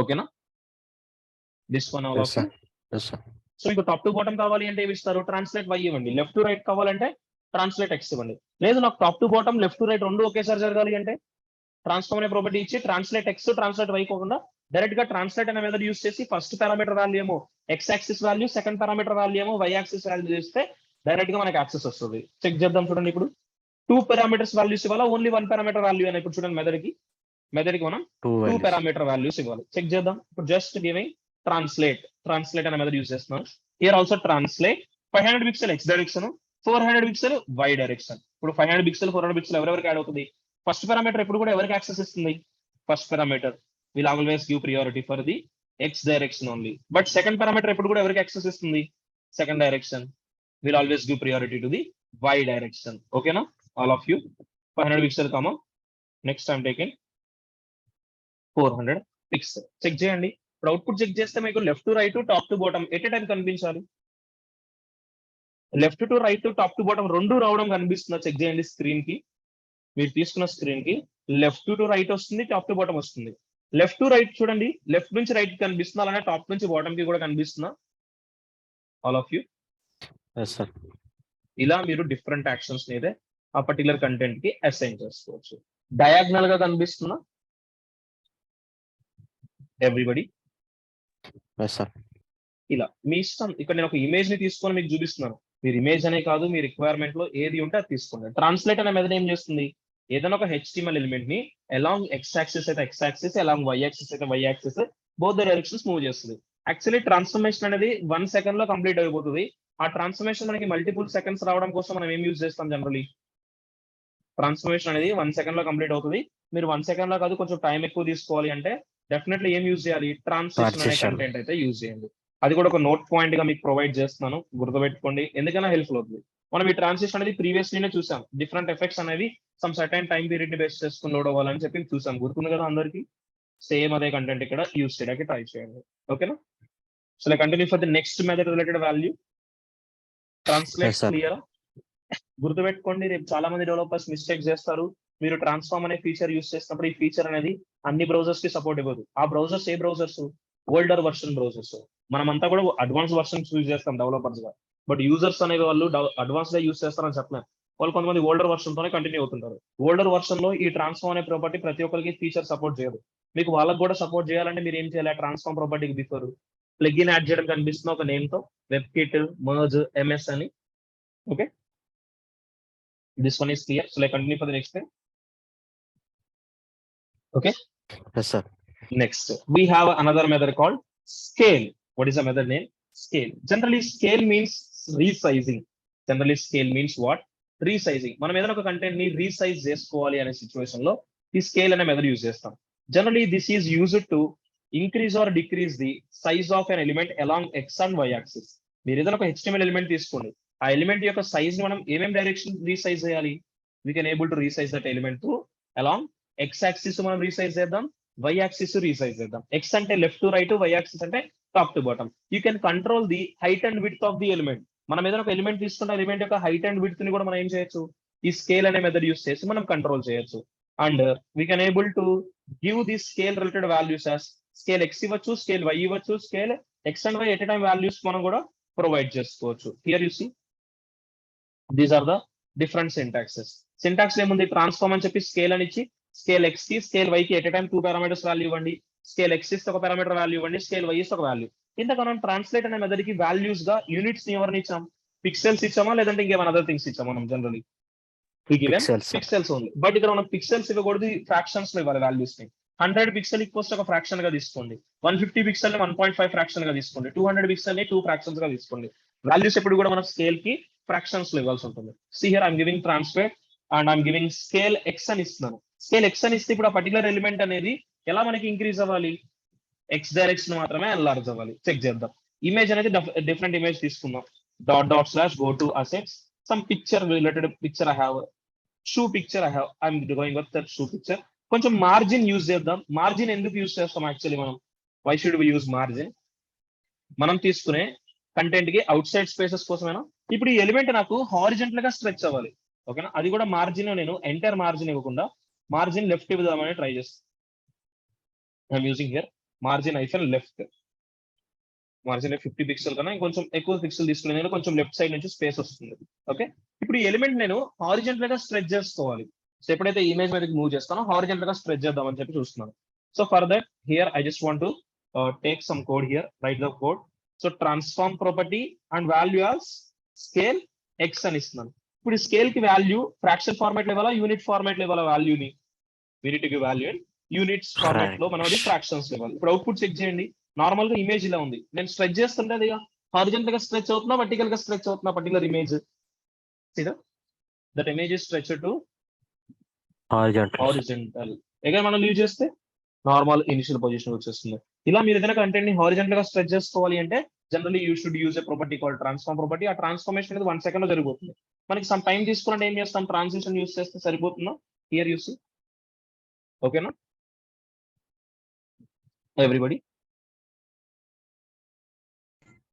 ఓకేనా? This one all of you. So మీకు టాప్ టు బాటమ్ కావాలి అంటే ఏమి ఇస్తారు, ట్రాన్స్లేట్ వై ఇవ్వండి. లెఫ్ట్ టు రైట్ కావాలంటే ట్రాన్స్లేట్ ఎక్స్ ఇవ్వండి. లేదు నాకు top to bottom left to right రెండు ఒకేసారి జరగాలి అంటే ట్రాన్స్ఫార్మ్ అనే ప్రాపర్టీ ఇచ్చి ట్రాన్స్లేట్ ఎక్స్ ట్రాన్స్లేట్ వై కాకుండా డైరెక్ట్ గా ట్రాన్స్లేట్ అనే మెథడ్ యూస్ చేసి ఫస్ట్ పారామీటర్ వాల్యూ ఏమో X axis value, second parameter value ఏమో వై యాక్సిస్ వాల్యూ చేస్తే డైరెక్ట్ గా మనకి యాక్సెస్ వస్తుంది. చెక్ చేద్దాం చూడండి. ఇప్పుడు 2 పారామీటర్స్ వాల్యూస్ ఇవ్వాలా, ఓన్లీ 1 పారామీటర్ వాల్యూ అని. ఇప్పుడు చూడండి మెథడ్ కి మనం 2 పారామీటర్ వాల్యూస్ ఇవ్వాలి. చెక్ చేద్దాం. ఇప్పుడు జస్ట్ గివింగ్ ట్రాన్స్లేట్ అనే మెథడ్ యూస్ చేస్తున్నాను. Here also translate 500 pixel X direction, 400 pixel Y direction. ఇప్పుడు 500 పిక్సెల్ 400 పిక్సెల్ ఎవరెవరికి యాడ్ అవుతుంది, ఫస్ట్ పారామీటర్ ఎప్పుడు కూడా ఎవరికి యాక్సెస్ ఇస్తుంది, first parameter will always give priority for the X direction only. But second parameter ఎప్పుడు కూడా ఎవరికి యాక్సెస్ ఇస్తుంది, second direction will always give priority to the Y direction. ఓకేనా? All of you 500 pixel comma next time taken 400 pixel. Check చేయండి. ఇప్పుడు output check చేస్తే మీకు left to right top to bottom at a time కనిపించాలి. Left to right top to bottom రెండు రావడం కనిపిస్తుందా? Check చేయండి. స్క్రీన్ కి మీరు తీసుకున్న స్క్రీన్ కి లెఫ్ట్ టు రైట్ వస్తుంది, టాప్ టు బాటమ్ వస్తుంది. లెఫ్ట్ టు రైట్ చూడండి, లెఫ్ట్ నుంచి రైట్ కనిపిస్తుందా, అలానే టాప్ నుంచి బాటమ్ కి కూడా కనిపిస్తుందా? All of you. ఇలా మీరు డిఫరెంట్ యాక్షన్స్ మీద ఆ పర్టికులర్ కంటెంట్ కి అసైన్ చేసుకోవచ్చు. డయాగ్నల్ గా కనిపిస్తుందా ఎవ్రీబడి? ఇలా మీ ఇష్టం. ఇక్కడ నేను ఒక ఇమేజ్ ని తీసుకొని మీకు చూపిస్తున్నాను. మీరు ఇమేజ్ అనే కాదు, మీ రిక్వైర్మెంట్ లో ఏది ఉంటే అది తీసుకోండి. ట్రాన్స్లేట్ అనే మెథడ్ ఏం చేస్తుంది, ఏదైనా ఒక HTML ఎలిమెంట్ ని అలాంగ్ ఎక్స్ యాక్సిస్ అయితే X axis, along Y axis అయితే Y axis, both the directions move చేస్తుంది. యాక్చువల్లీ ట్రాన్స్ఫర్మేషన్ అనేది 1 సెకండ్ లో కంప్లీట్ అయిపోతుంది. ఆ ట్రాన్స్ఫర్మేషన్ మనకి మల్టిపుల్ సెకండ్స్ రావడం కోసం మనం ఏం యూజ్ చేస్తాం జనరలీ, ట్రాన్స్ఫర్మేషన్ అనేది 1 సెకండ్ లో కంప్లీట్ అవుతుంది. మీరు 1 సెకండ్ లో కాదు కొంచెం టైం ఎక్కువ తీసుకోవాలి అంటే డెఫినెట్లీ ఏం యూజ్ చేయాలి, ట్రాన్సిషన్ అనే కంటెంట్ అయితే యూజ్ చేయండి. అది కూడా ఒక నోట్ పాయింట్ గా మీకు ప్రొవైడ్ చేస్తున్నాను, గుర్తుపెట్టుకోండి, ఎందుకైనా హెల్ప్ఫుల్ అవుతుంది. మనం ఈ ట్రాన్సిషన్ అనేది ప్రీవియస్లీనే చూసాం. డిఫరెంట్ ఎఫెక్ట్స్ అనేవి సమ్ సర్టైన్ టైం పీరియడ్ ని బేస్ చేసుకుని లోడ్ అవ్వాలని చెప్పి చూసాం. గుర్తుంది కదా అందరికి? సేమ్ అదే కంటెంట్ ఇక్కడ యూజ్ చేయడానికి ట్రై చేయండి. ఓకేనా? So continue for the next method related value translate. Clear? గుర్తుపెట్టుకోండి, రేపు చాలా మంది డెవలపర్స్ మిస్టేక్ చేస్తారు. మీరు ట్రాన్స్ఫార్మ్ అనే ఫీచర్ యూస్ చేసినప్పుడు ఈ ఫీచర్ అనేది అన్ని బ్రౌజర్స్ కి సపోర్ట్ ఇవ్వదు. ఆ బ్రౌజర్స్ ఏ బ్రౌజర్స్, ఓల్డర్ వర్షన్ బ్రౌజర్స్. మనమంతా కూడా అడ్వాన్స్ వర్షన్స్ యూజ్ చేస్తాం డెవలపర్స్ గా. బట్ యూజర్స్ అనే వాళ్ళు అడ్వాన్స్ గా యూజ్ చేస్తారని చెప్పలేం. వాళ్ళు కొంతమంది ఓల్డర్ వర్షన్ తోనే కంటిన్యూ అవుతుంటారు. ఓల్డర్ వర్షన్ లో ఈ ట్రాన్స్ఫార్మ్ అనే ప్రాపర్టీ ప్రతి ఒక్కరికి ఫీచర్ సపోర్ట్ చేయదు. మీకు వాళ్ళకి కూడా సపోర్ట్ చేయాలంటే మీరు ఏం చేయాలి, ట్రాన్స్ఫార్మ్ ప్రాపర్టీకి బిఫోర్ ప్లగిన్ యాడ్ చేయడం కనిపిస్తున్న ఒక నేమ్ తో వెబ్కిట్ మర్జ్ ఎంఎస్ అని. Okay, this one is clear. So let's continue for the next thing. Okay. Yes, sir. Next, we have another method called scale. What is the method name? Scale. Generally, scale means resizing. Generally, scale means what? Resizing. మనం ఏదైనా ఒక content ని resize చేసుకోవాలి అనే situation లో ఈ scale అనే method use చేస్తాం. Generally this is used to increase or decrease the size of an element along X and Y axis. మీరు ఏదైనా ఒక HTML ఎలిమెంట్ తీసుకోండి, ఆ ఎలిమెంట్ యొక్క సైజ్ ని మనం ఏమేమి డైరెక్షన్ రీసైజ్ చేయాలి? We can able to resize that element to along X axis మనం రీసైజ్ చేద్దాం, వై యాక్సిస్ రీసైజ్ చేద్దాం. ఎక్స్ అంటే left to right, Y axis అంటే top to bottom. You can control the height and width of the element. మనం ఏదైనా ఒక element తీసుకుంటే element యొక్క హైట్ అండ్ విడ్త్ ని కూడా మనం ఏం చేయొచ్చు? ఈ స్కేల్ అనే మెథడ్ యూస్ చేసి మనం కంట్రోల్ చేయొచ్చు. And we can able to give the scale related values as scale X ఇవ్వచ్చు, స్కేల్ వై ఇవ్వచ్చు, scale X and Y at time values మనం కూడా ప్రొవైడ్ చేసుకోవచ్చు. Here you see these are the different syntaxes. Syntax ఏముంది? Transform అని చెప్పి scale అని ఇచ్చి స్కేల్ ఎక్స్ కి స్కేల్ వై కి ఎట్ టైం 2 పారామీటర్స్ వాల్యూ ఇవ్వండి, స్కేల్ ఎక్స్ ఇస్తే ఒక పారామీటర్ వాల్యూ ఇవ్వండి, స్కేల్ వై ఇస్తే ఒక వాల్యూ. ఇంతకు మనం ట్రాన్స్లేట్ అనే మెథడ్ కి వాల్యూస్ గా యూనిట్స్ ని ఎవరిని ఇచ్చాం? పిక్సెల్స్ ఇచ్చామా, లేదంటే ఇంకేమైనా అదర్ థింగ్స్ ఇచ్చామా? మనం జనరలీ పిక్సెల్స్ ఉంది. బట్ ఇక్కడ మనం పిక్సెల్స్ ఇవ్వకూడదు, ఫ్రాక్షన్స్ లో ఇవ్వాలి వాల్యూస్ ని. 100 పిక్సెల్ ఈక్వల్స్ ఒక ఫ్రాక్షన్ గా తీసుకోండి, 150 పిక్సెల్ ని 1.5 ఫ్రాక్షన్ గా తీసుకోండి, 200 పిక్సెల్ ని 2 ఫ్రాక్షన్స్ గా తీసుకోండి. వాల్యూస్ ఎప్పుడు కూడా మనం స్కేల్ కి ఫ్రాక్షన్స్ లో ఇవ్వాల్సి ఉంటుంది. See here I'm giving translate and I'm giving scale X అని ఇస్తున్నాను. స్కేల్ ఎక్స్ అని ఇస్తే ఇప్పుడు ఆ పర్టికులర్ ఎలిమెంట్ అనేది ఎలా మనకి ఇంక్రీజ్ అవ్వాలి? ఎక్స్ డైరెక్షన్ మాత్రమే ఎన్లార్జ్ అవ్వాలి. చెక్ చేద్దాం. ఇమేజ్ అనేది డిఫరెంట్ ఇమేజ్ తీసుకుందాం. // go to assets, some picture related picture I have, shoe picture I'm going with that shoe picture. కొంచెం మార్జిన్ యూజ్ చేద్దాం. మార్జిన్ ఎందుకు యూజ్ చేస్తాం యాక్చువల్లీ మనం? Why should we use margin? మనం తీసుకునే కంటెంట్ కి అవుట్ సైడ్ స్పేసెస్ కోసమేనా? ఇప్పుడు ఈ ఎలిమెంట్ నాకు హారిజెంటల్ గా స్ట్రెచ్ అవ్వాలి, ఓకేనా? అది కూడా మార్జిన్ నేను ఎంటైర్ మార్జిన్ ఇవ్వకుండా మార్జిన్ లెఫ్ట్ ఇవ్వదామని ట్రై చేస్తాను. I'm using here margin hyphen left. Margin 50 pixel కన్నా ఇంకొంచెం ఎక్కువ పిక్సెల్ తీసుకునే నేను కొంచెం లెఫ్ట్ సైడ్ నుంచి స్పేస్ వస్తుంది. ఓకే, ఇప్పుడు ఈ ఎలిమెంట్ నేను హారిజెంటల్ గా స్ట్రెచ్ చేసుకోవాలి. సో ఎప్పుడైతే ఇమేజ్ మీదకి మూవ్ చేస్తానో హారిజెంటల్ గా స్ట్రెచ్ చేద్దామని చెప్పి చూస్తున్నాను. So for that here I just want to take some code here, right the code. So transform property and value as scale X అని ఇస్తున్నాను. ఇప్పుడు ఈ స్కేల్ కి వాల్యూ ఫ్రాక్షన్ ఫార్మాట్ లో ఇవ్వాలా, యూనిట్ ఫార్మాట్ లో ఇవ్వాలా? వాల్యూని యూనిట్ కి వాల్యూ యూనిట్స్ ఫార్మాట్ లో మనం అది ఫ్రాక్షన్స్ లో ఇవ్వాలి. ఇప్పుడు అవుట్పుట్ చెక్ చేయండి. నార్మల్ గా ఇమేజ్ ఇలా ఉంది, నేను స్ట్రెచ్ చేస్తుంటే అది హారిజెంటల్ గా స్ట్రెచ్ అవుతున్నా, వర్టికల్ గా స్ట్రెచ్ అవుతున్నా particular image. That image is stretch to horizontal. Again మనం లీవ్ చేస్తే నార్మల్ ఇనిషియల్ పొజిషన్ వచ్చేస్తుంది. ఇలా మీరు ఏదైనా కంటెంట్ ని హారిజెంటల్ గా స్ట్రెచ్ చేసుకోవాలి అంటే generally you should use a property called transform property. ఆ ట్రాన్స్ఫార్మేషన్ అనేది 1 సెకండ్ లో జరిగిపోతుంది. మనకి సమ్ టైం తీసుకున్నట్టు ఏం చేస్తాం? ట్రాన్సిషన్ యూజ్ చేస్తే సరిపోతుందా? హియర్ యూస్, ఓకేనా ఎవ్రీబడి?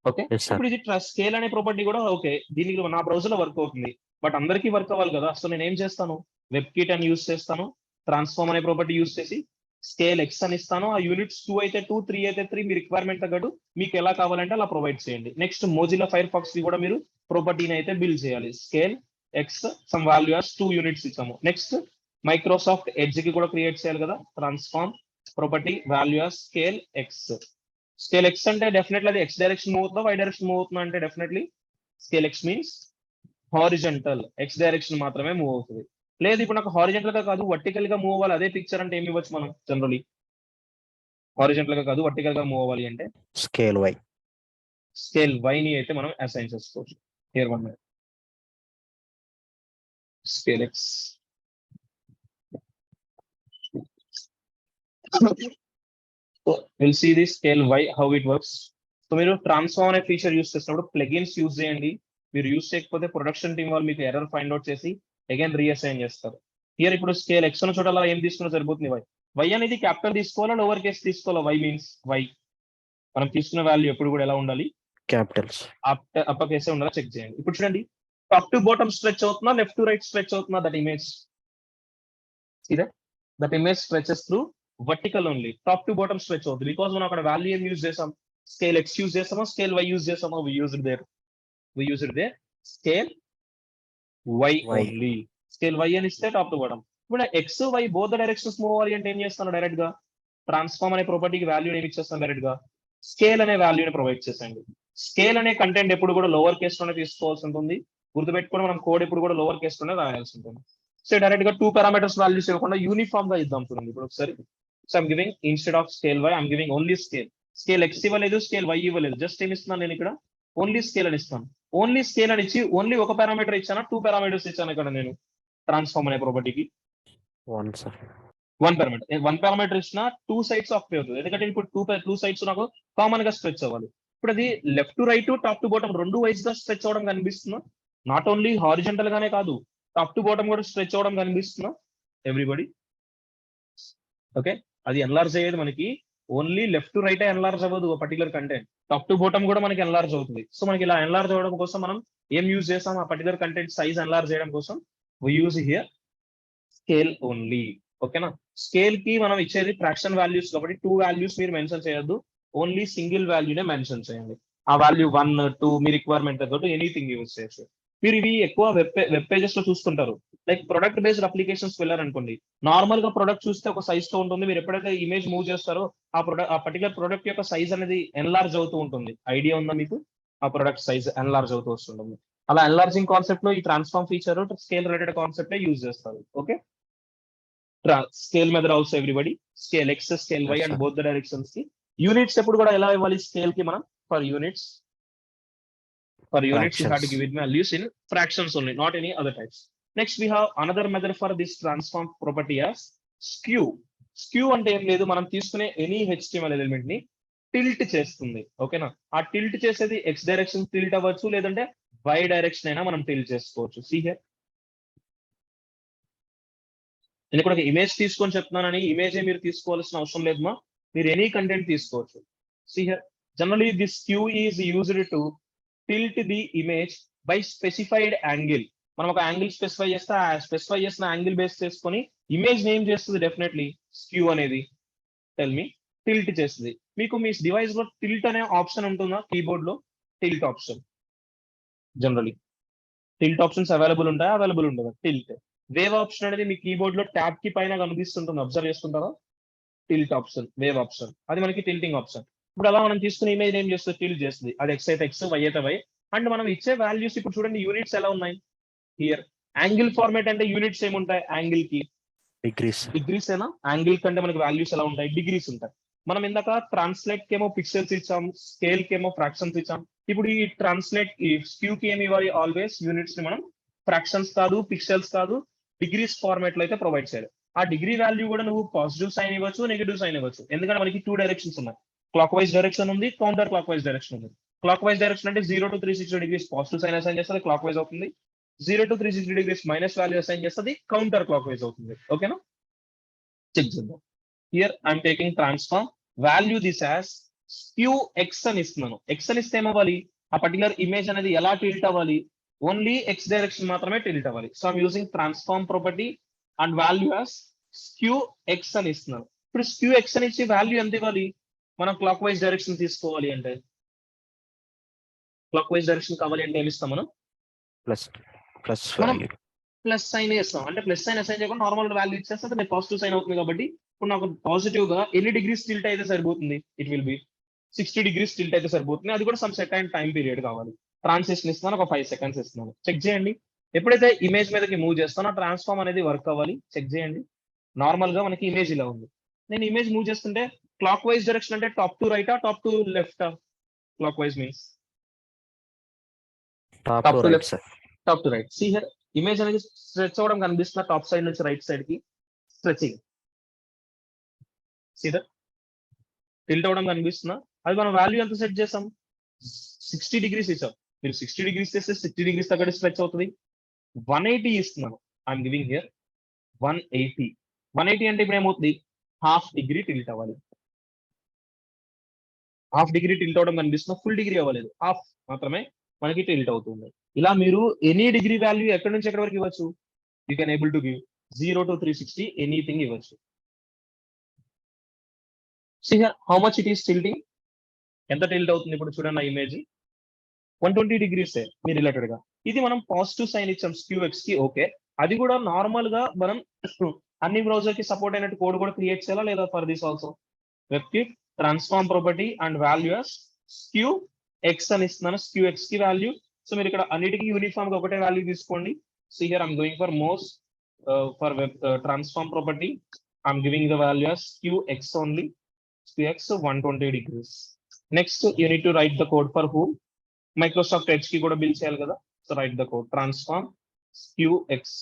ఓకే, ఇప్పుడు ఇది స్కేల్ అనే ప్రాపర్టీ కూడా ఓకే, దీనికి నా బ్రౌజర్ లో వర్క్ అవుతుంది, బట్ అందరికీ వర్క్ అవ్వాలి కదా. సో నేను ఏం చేస్తాను? వెబ్ కిట్ అని యూస్ చేస్తాను, ట్రాన్స్ఫార్మ్ అనే ప్రాపర్టీ యూస్ చేసి స్కేల్ ఎక్స్ అని ఇస్తాను. ఆ యూనిట్స్ 2 అయితే 2, 3 అయితే 3, మీ రిక్వైర్మెంట్ తగ్గట్టు మీకు ఎలా కావాలంటే అలా ప్రొవైడ్ చేయండి. నెక్స్ట్ మోజిల్లా ఫైర్ ఫాక్స్ కి కూడా మీరు ప్రాపర్టీని అయితే బిల్డ్ చేయాలి. Scale X some value as 2 units ఇచ్చాము. నెక్స్ట్ మైక్రోసాఫ్ట్ ఎడ్జ్ కి కూడా క్రియేట్ చేయాలి కదా. Transform property value as scale X. Scale X అంటే డెఫినెట్లీ అది ఎక్స్ డైరెక్షన్ మూవ్ అవుతుందా, వై డైరెక్షన్ మూవ్ అవుతుందా అంటే definitely scale X means horizontal, X direction మాత్రమే మూవ్ అవుతుంది. లేదు ఇప్పుడు నాకు హారిజెంటల్ గా కాదు వర్టికల్ గా మూవ్ అవ్వాలి అదే పిక్చర్ అంటే ఏమి ఇవ్వచ్చు మనం? జనరలీ హారిజెంటల్ గా కాదు వర్టికల్ గా మూవ్ అవ్వాలి అంటే స్కేల్ వై. స్కేల్ వై ని అయితే మనం అసైన్ చేసుకోవచ్చు. Here one scale X. Will see the scale Y how it works. So మీరు ట్రాన్స్ఫార్మ్ అనే ఫీచర్ యూస్ చేసినప్పుడు ప్లగిన్స్ యూజ్ చేయండి. మీరు యూస్ చేయకపోతే ప్రొడక్షన్ టీమ్ వాళ్ళు మీకు ఎర్రర్ ఫైండ్ అవుట్ చేసి అగైన్ రీఅసైన్ చేస్తారు. హియర్ ఇప్పుడు స్కేల్ ఎక్స్ ఉన్న చోట ఏం తీసుకున్నా సరిపోతుంది? వై. వై అనేది క్యాపిటల్ తీసుకోవాలా, లోవర్ కేస్ తీసుకోవాలా? Y means Y. మనం తీసుకున్న వాల్యూ ఎప్పుడు కూడా ఎలా ఉండాలి? క్యాపిటల్స్. అప్పర్ కేసే ఉండాలా చెక్ చేయండి. ఇప్పుడు చూడండి, టాప్ టు బాటమ్ స్ట్రెచ్ అవుతున్నా, లెఫ్ట్ టు రైట్ స్ట్రెచ్ అవుతున్నా? That image that image stretches through vertical only. Top to bottom stretch అవుతుంది బికాస్ మనం అక్కడ వాల్యూ ఏం యూజ్ చేసాం? స్కేల్ ఎక్స్ యూజ్ చేసామో స్కేల్ వై యూజ్ చేసామో? We use there scale Y only. Scale Y అని ఇస్తే టాప్ టు బాటమ్. ఇప్పుడు X Y both directions move అవ్వాలి అంటే ఏం చేస్తాను? డైరెక్ట్ గా ట్రాన్స్ఫార్మ్ అనే ప్రాపర్టీకి వాల్యూ ఏమి ఇచ్చేస్తాను? డైరెక్ట్ గా స్కేల్ అనే వాల్యూని ప్రొవైడ్ చేసేయండి. స్కేల్ అనే కంటెంట్ ఎప్పుడు కూడా లోవర్ కేస్ లోనే తీసుకోవాల్సి ఉంటుంది. గుర్తుపెట్టుకుని మనం కోడ్ ఎప్పుడు కూడా లోవర్ కేస్ లోనే రాయాల్సి ఉంటుంది. సో డైరెక్ట్ గా 2 పారామీటర్స్ వాల్యూస్ ఇవ్వకుండా యూనిఫామ్ గా ఇద్దాం చూడండి. ఇప్పుడు ఒకసారి so I'm giving instead of scale Y I'm giving only scale. Scale X ఇవ్వలేదు, స్కేల్ వై ఇవ్వలేదు, జస్ట్ ఏమి ఇస్తున్నాను నేను ఇక్కడ ఓన్లీ స్కేల్ అని ఇస్తాను. ఓన్లీ స్కేల్ అని ఇచ్చి ఓన్లీ ఒక పారామీటర్ ఇచ్చానా 2 పారామీటర్స్ ఇచ్చాను ఇక్కడ నేను ట్రాన్స్ఫార్మ్ అనే ప్రాపర్టీకి. 1 sir. 1 పారామీటర్ ఇచ్చిన 2 సైడ్స్ ఆఫ్ అవుతుంది. ఎందుకంటే ఇప్పుడు 2 సైడ్స్ నాకు కామన్ గా స్ట్రెచ్ అవ్వాలి. ఇప్పుడు అది left to right, top to bottom రెండు వైస్ గా స్ట్రెచ్ అవ్వడం కనిపిస్తున్నా. నాట్ ఓన్లీ హారిజెంటల్ గానే కాదు, టాప్ టు బాటమ్ కూడా స్ట్రెచ్ అవ్వడం కనిపిస్తున్నా ఎవ్రీబడి. ఓకే, అది ఎన్లార్జ్ అయ్యేది మనకి only left to right enlarge అవ్వదు particular content, top to bottom కూడా మనకి ఎన్లార్జ్ అవుతుంది. సో మనకి ఇలా ఎన్లార్జ్ అవ్వడం కోసం మనం ఏం యూజ్ చేస్తాం, ఆ పర్టికులర్ కంటెంట్ సైజ్ ఎన్లార్జ్ చేయడం కోసం we use here scale only. ఓకేనా, స్కేల్ కి మనం ఇచ్చేది ఫ్రాక్షన్ వాల్యూస్ కాబట్టి 2 వాల్యూస్ మీరు మెన్షన్ చేయొద్దు, ఓన్లీ సింగిల్ వాల్యూనే మెన్షన్ చేయండి. ఆ వాల్యూ 1, 2 మీ రిక్వైర్మెంట్ తగ్గట్టు ఎనీథింగ్ యూజ్ చేయొచ్చు. మీరు ఇవి ఎక్కువ వెబ్ పేజెస్ లో చూస్తుంటారు. లైక్ ప్రొడక్ట్ బేస్డ్ అప్లికేషన్స్ వెళ్ళారనుకోండి, నార్మల్ గా ప్రొడక్ట్ చూస్తే ఒక సైజ్ తో ఉంటుంది. మీరు ఎప్పుడైతే ఇమేజ్ మూవ్ చేస్తారో ఆ పర్టికులర్ ప్రొడక్ట్ యొక్క సైజ్ అనేది ఎన్లార్జ్ అవుతూ ఉంటుంది. ఐడియా ఉందా మీకు? ఆ ప్రొడక్ట్ సైజ్ ఎన్లార్జ్ అవుతూ వస్తుంటుంది. అలా ఎన్లార్జింగ్ కాన్సెప్ట్ లో ఈ transform feature scale related concept use చేస్తారు. Okay, scale method also everybody, scale X, scale Y Yes, and sir. Both the directions కి. యూనిట్స్ ఎప్పుడు కూడా ఎలా ఇవ్వాలి స్కేల్ కి మనం? For units you have to Fractions. give it values in fractions only, not any other types. Next we have another method for this transform property as skew. Skew అంటే ఏం లేదు, మనం తీసుకునే ఎనీ HTML ఎలిమెంట్ ని tilt చేస్తుంది. ఓకేనా, ఆ tilt చేసేది ఎక్స్ డైరెక్షన్ టిల్ట్ అవ్వచ్చు, లేదంటే వై డైరెక్షన్ అయినా మనం టిల్ట్ చేసుకోవచ్చు. సీ హియర్, నేను ఇక్కడ ఒక ఇమేజ్ తీసుకొని చెప్తున్నానని ఇమేజ్ మీరు తీసుకోవాల్సిన అవసరం లేదు మా, మీరు ఎనీ కంటెంట్ తీసుకోవచ్చు. See here, generally this skew is used to tilt the image by specified angle. మనం ఒక యాంగిల్ స్పెసిఫై చేస్తే ఆ స్పెసిఫై చేసిన యాంగిల్ బేస్ చేసుకొని ఇమేజ్ నేమ్ చేస్తుంది డెఫినెట్లీ స్క్యూ అనేది. టెల్ మీ, టిల్ట్ చేస్తుంది. మీకు మీ డివైస్ లో టిల్ట్ అనే ఆప్షన్ ఉంటుందా? కీబోర్డ్ లో tilt option, generally tilt options available ఉంటాయి, అవైలబుల్ ఉండదు. టిల్ట్ వేవ్ ఆప్షన్ అనేది మీ కీబోర్డ్ లో ట్యాబ్ కి పైన కనిపిస్తుంటుంది, అబ్జర్వ్ చేసుకుంటారా? టిల్ట్ ఆప్షన్, వేవ్ ఆప్షన్, అది మనకి టిల్టింగ్ ఆప్షన్. ఇప్పుడు అలా మనం తీసుకునే ఇమేజ్ ఏం చేస్తుంది? టిల్ట్ చేస్తుంది. అది ఎక్స్ అయితే ఎక్స్, వై అయితే వై. అండ్ మనం ఇచ్చే వాల్యూస్ ఇప్పుడు చూడండి, యూనిట్స్ ఎలా ఉన్నాయి హియర్. యాంగిల్ ఫార్మేట్ అంటే యూనిట్స్ ఏముంటాయి? యాంగిల్ కి Degrees. డిగ్రీస్ ఏనా? యాంగిల్ కంటే మనకి వాల్యూస్ ఎలా ఉంటాయి? డిగ్రీస్ ఉంటాయి. మనం ఇందాక ట్రాన్స్లేట్ కేమో పిక్సెల్స్ ఇచ్చాం, స్కేల్ కేమో ఫ్రాక్షన్స్ ఇచ్చాం. ఇప్పుడు ఈ ట్రాన్స్లేట్ ఈ స్క్యూ కి ఏమి ఇవ్వాలి? ఆల్వేస్ యూనిట్స్ ని మనం ఫ్రాక్షన్స్ కాదు, పిక్సెల్స్ కాదు, డిగ్రీస్ ఫార్మేట్ లో అయితే ప్రొవైడ్ చేయాలి. ఆ డిగ్రీ వాల్యూ కూడా నువ్వు పాజిటివ్ సైన్ ఇవ్వచ్చు, నెగిటివ్ సైన్ ఇవ్వచ్చు. ఎందుకంటే మనకి 2 డైరెక్షన్స్ ఉన్నాయి, క్లాక్ వైజ్ డైరెక్షన్ ఉంది, కౌంటర్ క్లాక్ వైజ్ డైరెక్షన్ ఉంది. క్లాక్ వైజ్ డైరెక్షన్ అంటే 0 to 360 degrees positive sign assign చేస్తుంది, క్లాక్ వైజ్ అవుతుంది. 0 to 360 degrees minus value assign చేస్తుంది, కౌంటర్ క్లాక్ వైజ్ అవుతుంది. ఓకేనా, చెక్ చేద్దాం. Here I'm taking transform value this as skew X అని ఇస్తున్నాను. ఎక్స్ అని ఇస్తే ఏమవ్వాలి? ఆ పర్టికులర్ ఇమేజ్ అనేది ఎలా టిల్ట్ అవ్వాలి? ఓన్లీ ఎక్స్ డైరెక్షన్ మాత్రమే టిల్ట్ అవ్వాలి. So I'm using transform property and value as skew X అని ఇస్తున్నాను. ఇప్పుడు స్క్యూ ఎక్స్ అని ఇచ్చి వాల్యూ ఎంత ఇవ్వాలి? మనం క్లాక్ వైజ్ డైరెక్షన్ తీసుకోవాలి అంటే, క్లాక్ వైజ్ డైరెక్షన్ కావాలి అంటే ఏమి ఇస్తాం మనం? Plus మనం value. ప్లస్ సైన్ వేస్తాం. అంటే ప్లస్ సైన్ అసైన్ చేయకుండా నార్మల్ వాల్యూ ఇచ్చేస్తే అది పాజిటివ్ సైన్ అవుతుంది. కాబట్టి ఇప్పుడు నాకు పాజిటివ్ గా ఎన్ని డిగ్రీస్ టిల్ట్ అయితే సరిపోతుంది? It will be 60 degrees tilt అయితే సరిపోతుంది. అది కూడా some set and time period కావాలి. ట్రాన్సిషన్ ఇస్తున్నాను, ఒక 5 seconds ఇస్తున్నాను. చెక్ చేయండి. ఎప్పుడైతే ఇమేజ్ మీదకి మూవ్ చేస్తానో ట్రాన్స్ఫార్మ్ అనేది వర్క్ అవ్వాలి. చెక్ చేయండి. నార్మల్ గా మనకి ఇమేజ్ ఇలా ఉంది. నేను ఇమేజ్ మూవ్ చేస్తుంటే క్లాక్ వైజ్ డైరెక్షన్ అంటే టాప్ టు రైటా, టాప్ టు లెఫ్టా? Clockwise means Top top to to right, left, sir. Top to right. See here, image అనేది స్ట్రెచ్ అవ్వడం కనిపిస్తున్న టాప్ సైడ్ నుంచి రైట్ సైడ్ కి స్ట్రెచింగ్. సీ దట్ టిల్ట్ అవ్వడం కనిపిస్తున్నా. అది మనం వాల్యూ ఎంత సెట్ చేసాం? 60 degrees ఇచ్చాం. మీరు 60 degrees చేస్తే 60 degrees తగ్గట్టు స్ట్రెచ్ అవుతుంది. 180 ఇస్తున్నాను. I'm giving here 180. 180 అంటే ఇప్పుడు ఏమవుతుంది? హాఫ్ డిగ్రీ టిల్ట్ అవ్వాలి. హాఫ్ డిగ్రీ టిల్ట్ అవడం కనిపిస్తున్నా, ఫుల్ డిగ్రీ అవ్వలేదు, హాఫ్ మాత్రమే మనకి టిల్ట్ అవుతుంది. ఇలా మీరు ఎనీ డిగ్రీ వాల్యూ ఎక్కడి నుంచి ఎక్కడి వరకు ఇవ్వచ్చు? You can able to give 0 to 360 anything ఇవ్వచ్చు. See here, how much it is tilting? ఎంత టిల్ట్ అవుతుంది ఇప్పుడు చూడండి. నా ఇమేజ్ 120 degrees మీ రిలేటెడ్ గా. ఇది మనం పాజిటివ్ సైన్ ఇచ్చాం స్క్యూ ఎక్స్ కి. ఓకే, అది కూడా నార్మల్ గా మనం అన్ని బ్రౌజర్ కి సపోర్ట్ అయినట్టు కోడ్ కూడా క్రియేట్ చేయాలా లేదా? ఫర్ దిస్ ఆల్సో వెబ్ కి transform property and value skew X అని ఇస్తున్నాను, స్క్యూ ఎక్స్ కి వాల్యూ. సో మీరు ఇక్కడ అన్నిటికీ యూనిఫామ్ గా ఒకటే వాల్యూ తీసుకోండి. So here I'm going for most for transform property I'm giving the value as skew X only, skew X 120 degrees. Next you need to right the code for whom, Microsoft edge కి కూడా bill చేయాలి కదా. So right the code transform skew X,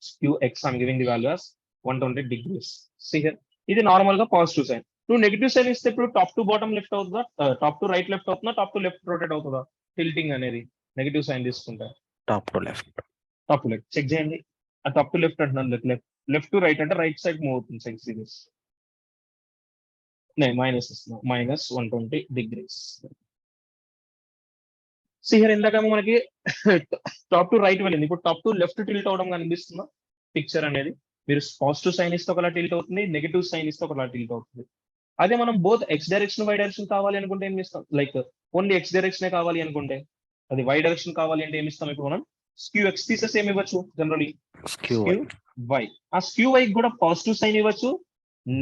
skew X I'm giving the value as 120 degrees. See here, ఇది normal గా positive sign. నువ్వు negative sign ఇస్తే ఇప్పుడు top to bottom left అవుతుందా, టాప్ టు రైట్ లెఫ్ట్ అవుతుందా, top to left rotate అవుతుందా? Tilting అనేది negative sign తీసుకుంటా. Top to left. Top to left check చేయండి. ఆ టాప్ టు లెఫ్ట్ అంటున్నాను, లెఫ్ట్ లెఫ్ట్ టు రైట్ అంటే రైట్ సైడ్ మూవ్ అవుతుంది. చెక్ సీరీస్ మైనస్ ఇస్తున్నాం, మైనస్ 120 degrees. సిహర్ ఇందాక మనకి టాప్ టు రైట్ వెళ్ళింది, ఇప్పుడు టాప్ టు లెఫ్ట్ టిల్ట్ అవడం కనిపిస్తుందా పిక్చర్ అనేది? మీరు పాజిటివ్ సైన్ ఇస్తే ఒకలా టిల్ట్ అవుతుంది, నెగిటివ్ సైన్ ఇస్తే ఒకలా టిల్ట్ అవుతుంది. అదే మనం both X direction Y direction కావాలి అనుకుంటే ఏం చేస్తాం? లైక్ ఓన్లీ ఎక్స్ డైరెక్షన్ కావాలి అనుకుంటే, అది వై డైరెక్షన్ కావాలి అంటే ఏమి ఇస్తాం? ఇప్పుడు మనం స్క్యూ ఎక్స్ తీసేసి ఏమి ఇవ్వచ్చు? Generally skew skew Y. ఆ స్క్యూ వై కూడా పాజిటివ్ సైన్ ఇవ్వచ్చు,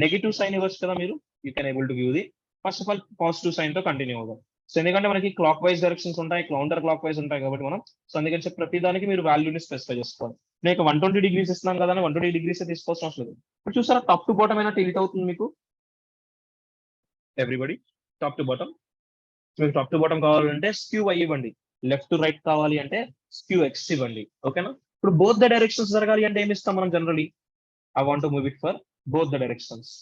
నెగిటివ్ సైన్ ఇవ్వచ్చు కదా. మీరు you can able to give the first of all positive sign తో కంటిన్యూ అవుదాం. సో ఎందుకంటే మనకి క్లాక్ వైజ్ డైరెక్షన్స్ ఉంటాయి, కౌంటర్ క్లాక్ వైజ్ ఉంటాయి కాబట్టి మనం, సో అందుకని చెప్పి ప్రతి దానికి మీరు వాల్యూని స్పెసిఫై చేసుకోవాలి. నేను 120 degrees ఇస్తున్నాను కదా, 120 degrees తీసుకోవాల్సిన అవసరం లేదు. ఇప్పుడు చూసారా టాప్ టు బాటమ్ అయినా టిల్ట్ అవుతుంది మీకు. ఎవ్రీబడి టాప్ టు బాటమ్, మీకు టాప్ టు బాటమ్ కావాలంటే స్క్యూ వై ఇవ్వండి, లెఫ్ట్ టు రైట్ కావాలి అంటే స్క్యూ ఎక్స్ ఇవ్వండి. ఓకేనా? ఇప్పుడు బోత్ ద డైరెక్షన్స్ జరగాలి అంటే ఏమి ఇస్తాం మనం generally? I want to move it for both the directions.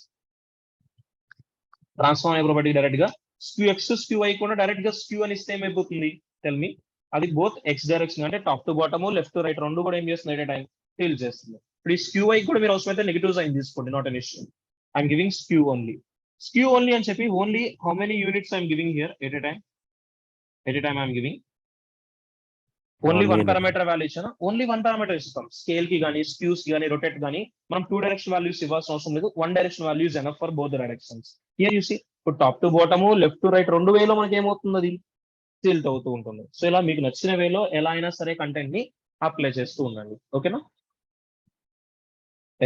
Transform property direct గా స్క్యూ ఎక్స్ స్క్యూ వై కూడా డైరెక్ట్ గా స్క్యూ అని ఇస్తే ఏమైపోతుంది? Tell me. అది బోత్ ఎక్స్ డైరెక్షన్ అంటే top to bottom left to right రెండు కూడా ఏం చేస్తుంది? ఎట్ టైం టిల్ట్ చేస్తుంది. ఇప్పుడు ఈ స్క్యూ వై కూడా మీరు అవసరమైతే నెగిటివ్ సైన్ తీసుకోండి, not an issue. I'm giving skew only, skew only అని చెప్పి only how many units I'm giving here at a time I'm giving only one parameter value ఇచ్చాను, ఓన్లీ వన్ పారామీటర్ ఇస్తాం. Scale కి కానీ skews కి కానీ rotate కానీ మనం 2 డైరెక్షన్ వాల్యూస్ ఇవ్వాల్సిన అవసరం లేదు, 1 direction values enough for both directions. Here you see ఇప్పుడు top to bottom left to right రెండు వేలో మనకి ఏమవుతుంది? అది టిల్ట్ అవుతూ ఉంటుంది. సో ఇలా మీకు నచ్చిన వేలో ఎలా అయినా సరే కంటెంట్ ని అప్లై చేస్తూ ఉండండి. ఓకేనా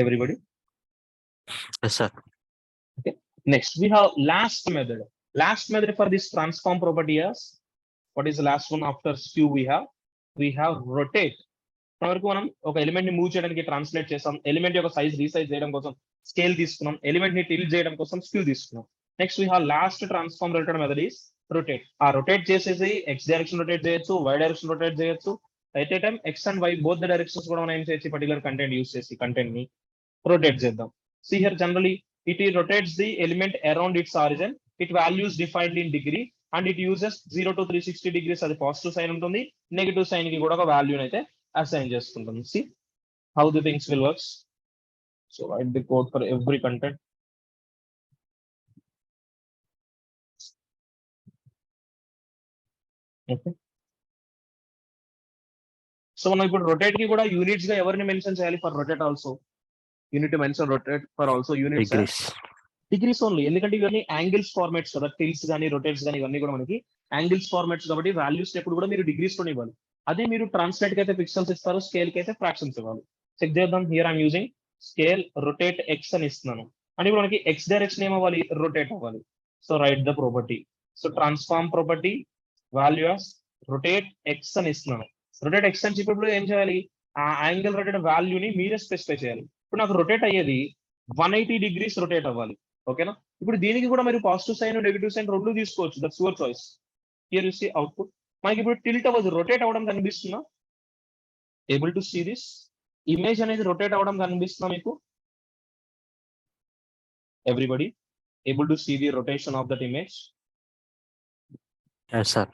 everybody? Sir. Okay. Next, we have last method. Last method for this transform property is, what is the last one after skew? We have rotate. వరకు మనం ఒక ఎలిమెంట్ ని మూవ్ చేయడానికి ట్రాన్స్లేట్ చేసాం, ఎలిమెంట్ యొక్క సైజ్ రీసైజ్ చేయడం కోసం scale తీసుకున్నాం, ఎలిమెంట్ ని టిల్ట్ చేయడం కోసం స్క్యూ తీసుకున్నాం. Next we have last transform related method is rotate. ఆ రొటేట్ చేసేసి ఎక్స్ డైరెక్షన్ రొటేట్ చేయొచ్చు, వై డైరెక్షన్ రొటేట్ చేయొచ్చు. అయితే time X and Y both the directions కూడా మనం ఏం చేయొచ్చు? పర్టికులర్ కంటెంట్ యూస్ చేసి కంటెంట్ ని రొటేట్ చేద్దాం. See here, generally it rotates the element around its origin. It values defined in degree and it uses 0 to 360 degrees అది positive sign ఉంటుంది, negative sign కి కూడా ఒక వాల్యూని అయితే అసైన్ చేసుకుంటుంది. See how the things will works. So write the code for every content. Okay. So మనం ఇప్పుడు రొటేట్ కి కూడా యూనిట్స్ గా ఎవరిని మెన్షన్ చేయాలి? For rotate also unit mention rotate for also units degrees only, ఎందుకంటే ఇవన్నీ యాంగిల్స్ ఫార్మాట్స్ కదా. టిల్స్ కానీ రొటేట్స్ కానీ ఇవన్నీ కూడా మనకి యాంగిల్స్ ఫార్మాట్స్ కాబట్టి వాల్యూస్ ఎప్పుడు కూడా మీరు డిగ్రీస్ లోనే ఇవ్వాలి. అదే మీరు ట్రాన్స్లేట్ కి అయితే పిక్సెల్స్ ఇస్తారు, స్కేల్ కి అయితే ఫ్రాక్షన్స్ ఇవ్వాలి. చెక్ చేద్దాం. Here I'm using scale rotate X అని ఇస్తున్నాను, అంటే ఇప్పుడు మనకి ఎక్స్ డైరెక్షన్ ఏమవ్వాలి? రొటేట్ అవ్వాలి. So right the property. So transform property values rotate X అని ఇస్తున్నాను. రొటేట్ ఎక్స్ అని చెప్పినప్పుడు ఏం చేయాలి? ఆ యాంగిల్ రొటేట్ వాల్యూని మీరే స్పెసిఫై చేయాలి. ఇప్పుడు నాకు రొటేట్ అయ్యేది 180 degrees రొటేట్ అవ్వాలి. ఓకేనా? ఇప్పుడు దీనికి కూడా మీరు పాజిటివ్ సైన్ నెగిటివ్ సైన్ రెండు తీసుకోవచ్చు, that's your choice. Here you see output. మనకి ఇప్పుడు టిల్ట్ అవ్వదు, రొటేట్ అవ్వడం కనిపిస్తుందా? Able to see this image అనేది రొటేట్ అవ్వడం కనిపిస్తుందా మీకు? Everybody able to see the rotation of that image? Sir.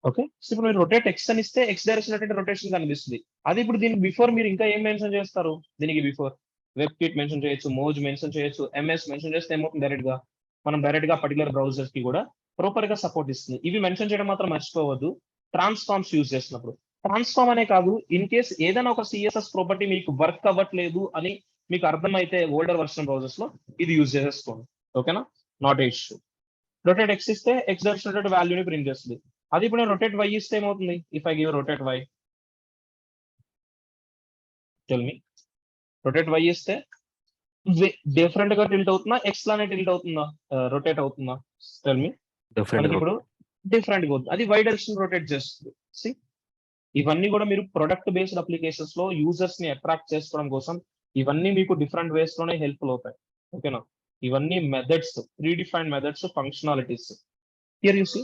Okay. So ఇప్పుడు మీరు రొటేట్ ఎక్స్ అని ఇస్తే ఎక్స్ డైరెక్షన్ రొటేషన్ కనిపిస్తుంది. అది ఇప్పుడు దీనికి బిఫోర్ మీరు ఇంకా ఏం మెన్షన్ చేస్తారు? దీనికి బిఫోర్ వెబ్ కిట్ మెన్షన్ చేయొచ్చు, మోజ్ మెన్షన్ చేయొచ్చు, ఎంఎస్ మెన్షన్ చేస్తే ఏమవుతుంది? డైరెక్ట్ గా పర్టికులర్ బ్రౌజర్స్ కి కూడా ప్రాపర్ గా సపోర్ట్ ఇస్తుంది. ఇవి మెన్షన్ చేయడం మాత్రం మర్చిపోవద్దు ట్రాన్స్ఫార్మ్స్ యూజ్ చేసినప్పుడు. ట్రాన్స్ఫార్మ్ అనే కాదు, ఇన్ కేస్ ఏదైనా ఒక సిఎస్ఎస్ ప్రాపర్టీ మీకు వర్క్ అవ్వట్లేదు అని మీకు అర్థమైతే ఓల్డర్ వర్షన్ బ్రౌజర్స్ లో ఇది యూజ్ చేసేసుకోండి. ఓకేనా? Not a issue. Rotate X ఇస్తే ఎక్స్ డైరెక్షన్ వాల్యూని ప్రింట్ చేస్తుంది. అది ఇప్పుడు నేను రొటేట్ వై ఇస్తే ఏమవుతుంది? If I give rotate Y, tell me. Rotate Y ఇస్తే డిఫరెంట్ గా టిల్ట్ అవుతుందా, ఎక్స్ లానే టిల్ట్ అవుతుందా, రొటేట్ అవుతుందా? Tell me. డిఫరెంట్ మనకి ఇప్పుడు డిఫరెంట్ గా అవుతుంది, అది వై డైరెక్షన్ రొటేట్ చేస్తుంది. See, ఇవన్నీ కూడా మీరు ప్రొడక్ట్ బేస్డ్ అప్లికేషన్స్ లో యూజర్స్ ని అట్రాక్ట్ చేసుకోవడం కోసం ఇవన్నీ మీకు డిఫరెంట్ వేస్ లోనే హెల్ప్ఫుల్ అవుతాయి. ఓకేనా? ఇవన్నీ methods, predefined methods, functionalities. Here you see,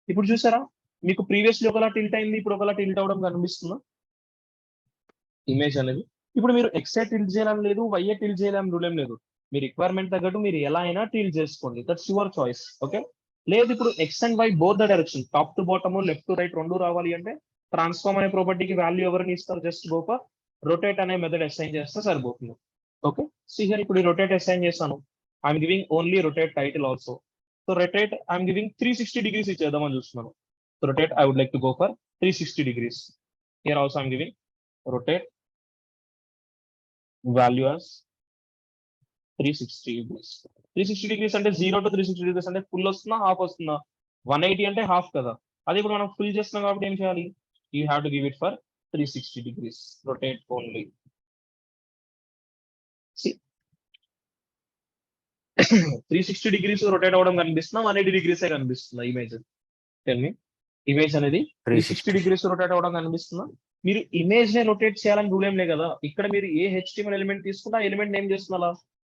ఇప్పుడు చూసారా మీకు ప్రీవియస్లీ ఒకలా టిల్ట్ అయింది, ఇప్పుడు ఒకలా టిల్ట్ అవడం కనిపిస్తుందా ఇమేజ్ అనేది? ఇప్పుడు మీరు ఎక్స్ఏ టిల్ట్ చేయాలని లేదు, వైఏ టిల్ట్ చేయాలని రూల్ ఏం లేదు. మీ రిక్వైర్మెంట్ తగ్గట్టు మీరు ఎలా అయినా టిల్ట్ చేసుకోండి, దట్స్ యువర్ చాయిస్. ఓకే, లేదు ఇప్పుడు X and Y both the direction, top to bottom, left to right రెండు రావాలి అంటే ట్రాన్స్ఫార్మ్ అనే ప్రాపర్టీకి వాల్యూ ఎవరిని ఇస్తారు? జస్ట్ గో ఫర్ రొటేట్ అనే మెథడ్ అసైన్ చేస్తే సరిపోతుంది. ఓకే, సో హియర్ ఇప్పుడు రొటేట్ అసైన్ చేస్తాను, I'm giving only rotate title also. So rotate I'm giving 360 degrees ఇచ్చేద్దామని చూస్తున్నాను. So rotate I would like to go for 360 degrees. Here also I'm giving rotate value as 360 degrees. 360 degrees అంటే 0 to 360 degrees అంటే full వస్తుందా, half వస్తుందా? 180 అంటే half కదా. అదే ఇప్పుడు మనం ఫుల్ చేస్తున్నాం కాబట్టి ఏం చేయాలి? You have to give it for 360 degrees. Rotate only. See, 360 degrees rotate అవ్వడం కనిపిస్తుందా, 180 degrees కనిపిస్తుందా ఇమేజ్? Tell me. ఇమేజ్ అనేది 360 degrees రొటేట్ అవ్వడం కనిపిస్తుందా? మీరు ఇమేజ్ నే రొటేట్ చేయాలని రూల్ ఏం లేదు కదా. ఇక్కడ మీరు ఏ HTML ఎలిమెంట్ తీసుకుంటే ఆ ఎలిమెంట్ ఏం చేస్తున్నా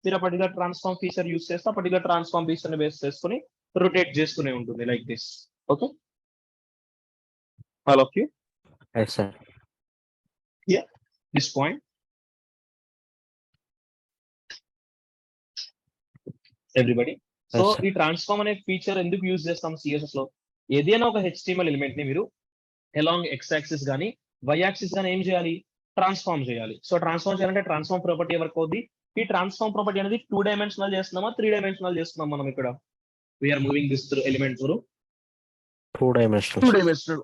మీరు ఆ పర్టికులర్ ట్రాన్స్ఫార్మ్ ఫీచర్ యూస్ చేస్తే ఆ పర్టికులర్ ట్రాన్స్ఫార్మ్ ఫీచర్ ని బేస్ చేసుకుని రొటేట్ చేస్తూనే ఉంటుంది like this. Okay, all of you Yes, sir. This point. Everybody. So Yes, sir. ఈ ట్రాన్స్ఫార్మ్ అనే ఫీచర్ ఎందుకు యూజ్ చేస్తాం CSS లో? ఏదైనా ఒక HTML ఎలిమెంట్ ని మీరు అలాంగ్ ఎక్స్ యాక్సిస్ కానీ వై యాక్సిస్ కానీ ఏం చేయాలి? ట్రాన్స్ఫార్మ్ చేయాలి. సో ట్రాన్స్ఫార్మ్ చేయాలంటే ట్రాన్స్ఫార్మ్ ప్రాపర్టీ వర్క్ అవుద్ది. ఈ ట్రాన్స్ఫార్మ్ ప్రాపర్టీ అనేది 2 డైమెన్షనల్ చేస్తున్నామా, 3 డైమెన్షనల్ చేస్తున్నాం మనం ఇక్కడ? We're moving this element through 2 dimensional. 2 dimensional.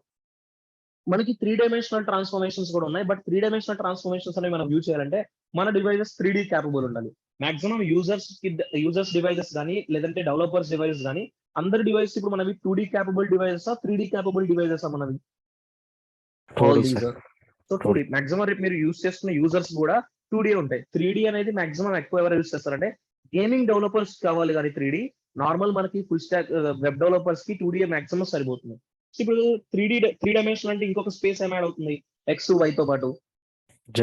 మనకి 3 డైమెన్షనల్ ట్రాన్స్ఫర్మేషన్స్ కూడా ఉన్నాయి, బట్ 3 డైమెన్షనల్ ట్రాన్స్ఫర్మేషన్స్ అనేవి మనం యూజ్ చేయాలంటే మన డివైజెస్ 3D క్యాపబుల్ ఉండాలి. మాక్సిమం యూజర్స్ డివైజెస్ కానీ లేదంటే డెవలపర్స్ డివైజెస్ కానీ అందరి డివైస్ ఇప్పుడు మనవి 2D capable devices, 3D capable devices మనవి? 2D, sir. So 2D maximum రేపు మీరు యూస్ చేస్తున్న యూజర్స్ కూడా 2D ఉంటాయి. 3D అనేది మాక్సిమం ఎక్కువ ఎవరు యూస్ చేస్తారంటే గేమింగ్ డెవలపర్స్ కావాలి కానీ 3D. నార్మల్ మనకి ఫుల్ స్టాక్ వెబ్ డెవలపర్స్ కి 2D మాక్సిమం సరిపోతుంది. ఇప్పుడు 3 డైమెన్షన్ అంటే ఇంకొక స్పేస్ ఏం యాడ్ అవుతుంది ఎక్స్ వై తో పాటు? Z.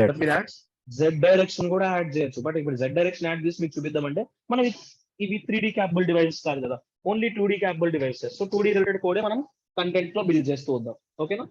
జెడ్ డైరెక్షన్ కూడా యాడ్ చేయొచ్చు. బట్ ఇప్పుడు జెడ్ డైరెక్షన్ యాడ్ చేసి మీకు చూపిద్దామంటే మనకి ఇవి 3D క్యాపబుల్ డివైసెస్ కాదు కదా, only 2D capable devices. So 2D related కోడే మనం కంటెంట్ లో బిల్డ్ చేస్తూ వద్దాం. ఓకేనా?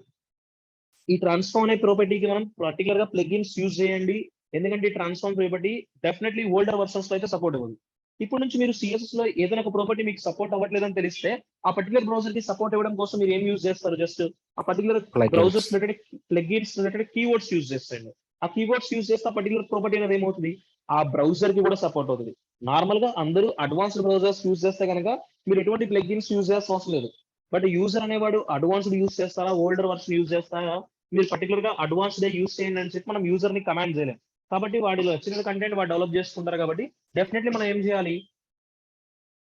ఈ ట్రాన్స్ఫార్మ్ అనే ప్రాపర్టీకి మనం పర్టికులర్ గా ప్లగిన్స్ యూజ్ చేయండి, ఎందుకంటే ఈ transform property definitely older versions లో అయితే సపోర్ట్ ఇవ్వదు. ఇప్పుడు నుంచి మీరు సిఎస్ఎస్ లో ఏదైనా ఒక ప్రాపర్టీ మీకు సపోర్ట్ అవ్వట్లేదని తెలిస్తే ఆ పర్టికులర్ బ్రౌజర్ కి సపోర్ట్ ఇవ్వడం కోసం మీరు ఏం యూజ్ చేస్తారు? జస్ట్ ఆ particular browsers related plugins related keywords use చేస్తారు. ఆ కీవర్డ్స్ యూజ్ చేస్తే ఆ పర్టికులర్ ప్రాపర్టీ అనేది ఏమవుతుంది? ఆ బ్రౌజర్ కి కూడా సపోర్ట్ అవుతుంది. నార్మల్ గా అందరూ అడ్వాన్స్డ్ బ్రౌజర్స్ యూజ్ చేస్తే కనుక మీరు ఎటువంటి ప్లగిన్స్ యూజ్ చేయాల్సిన అవసరం లేదు. బట్ యూజర్ అనేవాడు అడ్వాన్స్డ్ యూజ్ చేస్తారా, ఓల్డర్ వర్షన్ యూజ్ చేస్తారా? మీరు పర్టికులర్ గా అడ్వాన్స్డ్ యూజ్ చేయండి అని చెప్పి మనం యూజర్ ని కమాండ్ చేయలేం. కాబట్టి వాడిలో వచ్చిన కంటెంట్ వాడు డెవలప్ చేసుకుంటారు. కాబట్టి డెఫినెట్లీ మనం ఏం చేయాలి?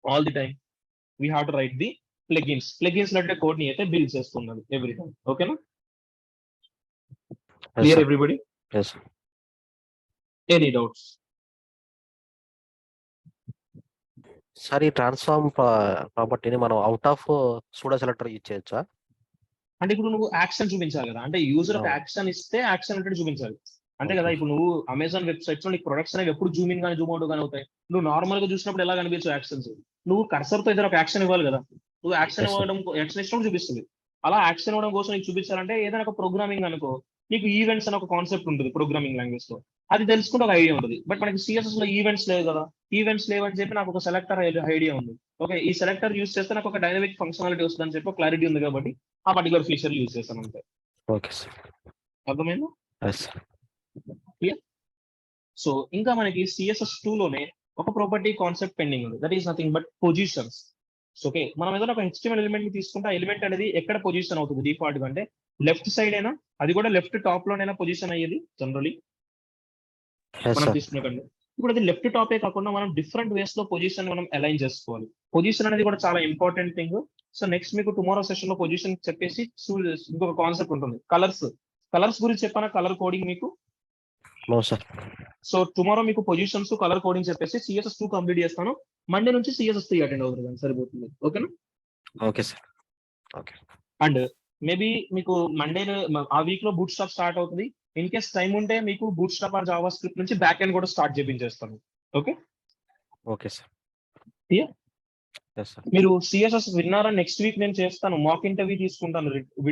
All the time we have to right the plugins అంటే కోడ్ ని అయితే బిల్డ్ చేస్తున్నది ఎవ్రీ టైమ్. ఓకేనా? Yes, clear sir. Everybody? Yes, sir. Any doubts? Sir ఈ ట్రాన్స్ఫార్మ్ ప్రాపర్టీని మనం out of pseudo selector use చేయొచ్చా? అంటే ఇప్పుడు నువ్వు యాక్షన్ చూపించాలి కదా, అంటే యూజర్ ఒక యాక్షన్ ఇస్తే యాక్షన్ అంటే చూపించాలి అంతే కదా. ఇప్పుడు నువ్వు అమెజాన్ వెబ్సైట్స్ లో నీకు ప్రొడక్ట్స్ అనేవి ఎప్పుడు జూమ్ ఇన్ కానీ జూమ్ అవుట్ కానీ అవుతాయి. నువ్వు నార్మల్ గా చూసినప్పుడు ఎలా కనిపించవు యాక్షన్స్? నువ్వు కర్సర్ తో ఏదైనా ఒక యాక్షన్ ఇవ్వాలి కదా. నువ్వు యాక్షన్ ఇవ్వడం యాక్షన్ ఇచ్చినప్పుడు చూపిస్తుంది. అలా యాక్షన్ ఇవ్వడం కోసం నీకు చూపించాలంటే ఏదైనా ఒక ప్రోగ్రామింగ్ అనుకో, నీకు ఈవెంట్స్ అని ఒక కాన్సెప్ట్ ఉంటుంది ప్రోగ్రామింగ్ లాంగ్వేజ్ లో, అది తెలుసుకుంటే ఒక ఐడియా ఉంటుంది. బట్ మనకి సిఎస్ఎస్ లో ఈవెంట్స్ లేవు కదా. ఈవెంట్స్ లేవని చెప్పి నాకు ఒక సెలెక్టర్ ఐడియా ఉంది. ఓకే, ఈ సెలెక్టర్ యూస్ చేస్తే నాకు ఒక డైనమిక్ ఫంక్షనాలిటీ వస్తుందని చెప్పి క్లారిటీ ఉంది కాబట్టి ఆ పర్టికులర్ ఫీచర్ యూస్ చేస్తాను అంతే. ఓకే సార్, అర్థమైందా? Yes sir. సో ఇంకా మనకి CSS2 లోనే ఒక ప్రాపర్టీ కాన్సెప్ట్ పెండింగ్ ఉంది, that is nothing but positions. Okay, మనం ఏదైనా ఒక HTML ఎలిమెంట్ ని తీసుకుంటే ఆ ఎలిమెంట్ అనేది ఎక్కడ పొజిషన్ అవుతుంది డిఫాల్ట్ గా అంటే లెఫ్ట్ సైడ్ అయినా, అది కూడా లెఫ్ట్ టాప్ లోనైనా పొజిషన్ అయ్యేది జనరలీ ఎస్ మనం సార్. తీసుకునే. ఇప్పుడు అది లెఫ్ట్ టాపే కాకుండా మనం డిఫరెంట్ వేస్ లో పొజిషన్ మనం అలైన్ చేసుకోవాలి. పొజిషన్ అనేది కూడా చాలా ఇంపార్టెంట్ థింగ్. సో నెక్స్ట్ మీకు టుమారో సెషన్ లో పొజిషన్ చెప్పేసి ఇంకొక కాన్సెప్ట్ ఉంటుంది కలర్స్. కలర్స్ గురించి చెప్పానా? కలర్ కోడింగ్ మీకు నో సార్. సో టుమారో మీకు పొజిషన్స్ కలర్ కోడింగ్ చెప్పేసి సిఎస్ఎస్ 2 కంప్లీట్ చేస్తాను. మండే నుంచి సిఎస్ఎస్ 3 అటెండ్ అవుతుంది కానీ సరిపోతుంది. ఓకేనా? Okay sir. Okay. And maybe మీకు మండే ఆ వీక్ లో బూట్ స్టాప్ స్టార్ట్ అవుతుంది. ఇన్ కేస్ టైం ఉంటే మీకు Bootstrap or Java script నుంచి బ్యాక్ ఎండ్ కూడా స్టార్ట్ చేపించేస్తాను. Okay okay sir. Yeah. Yes sir. మీరు సిఎస్ఎస్ విన్నారా? నెక్స్ట్ వీక్ నేను చేస్తాను, మాక్ ఇంటర్వ్యూ తీసుకుంటాను.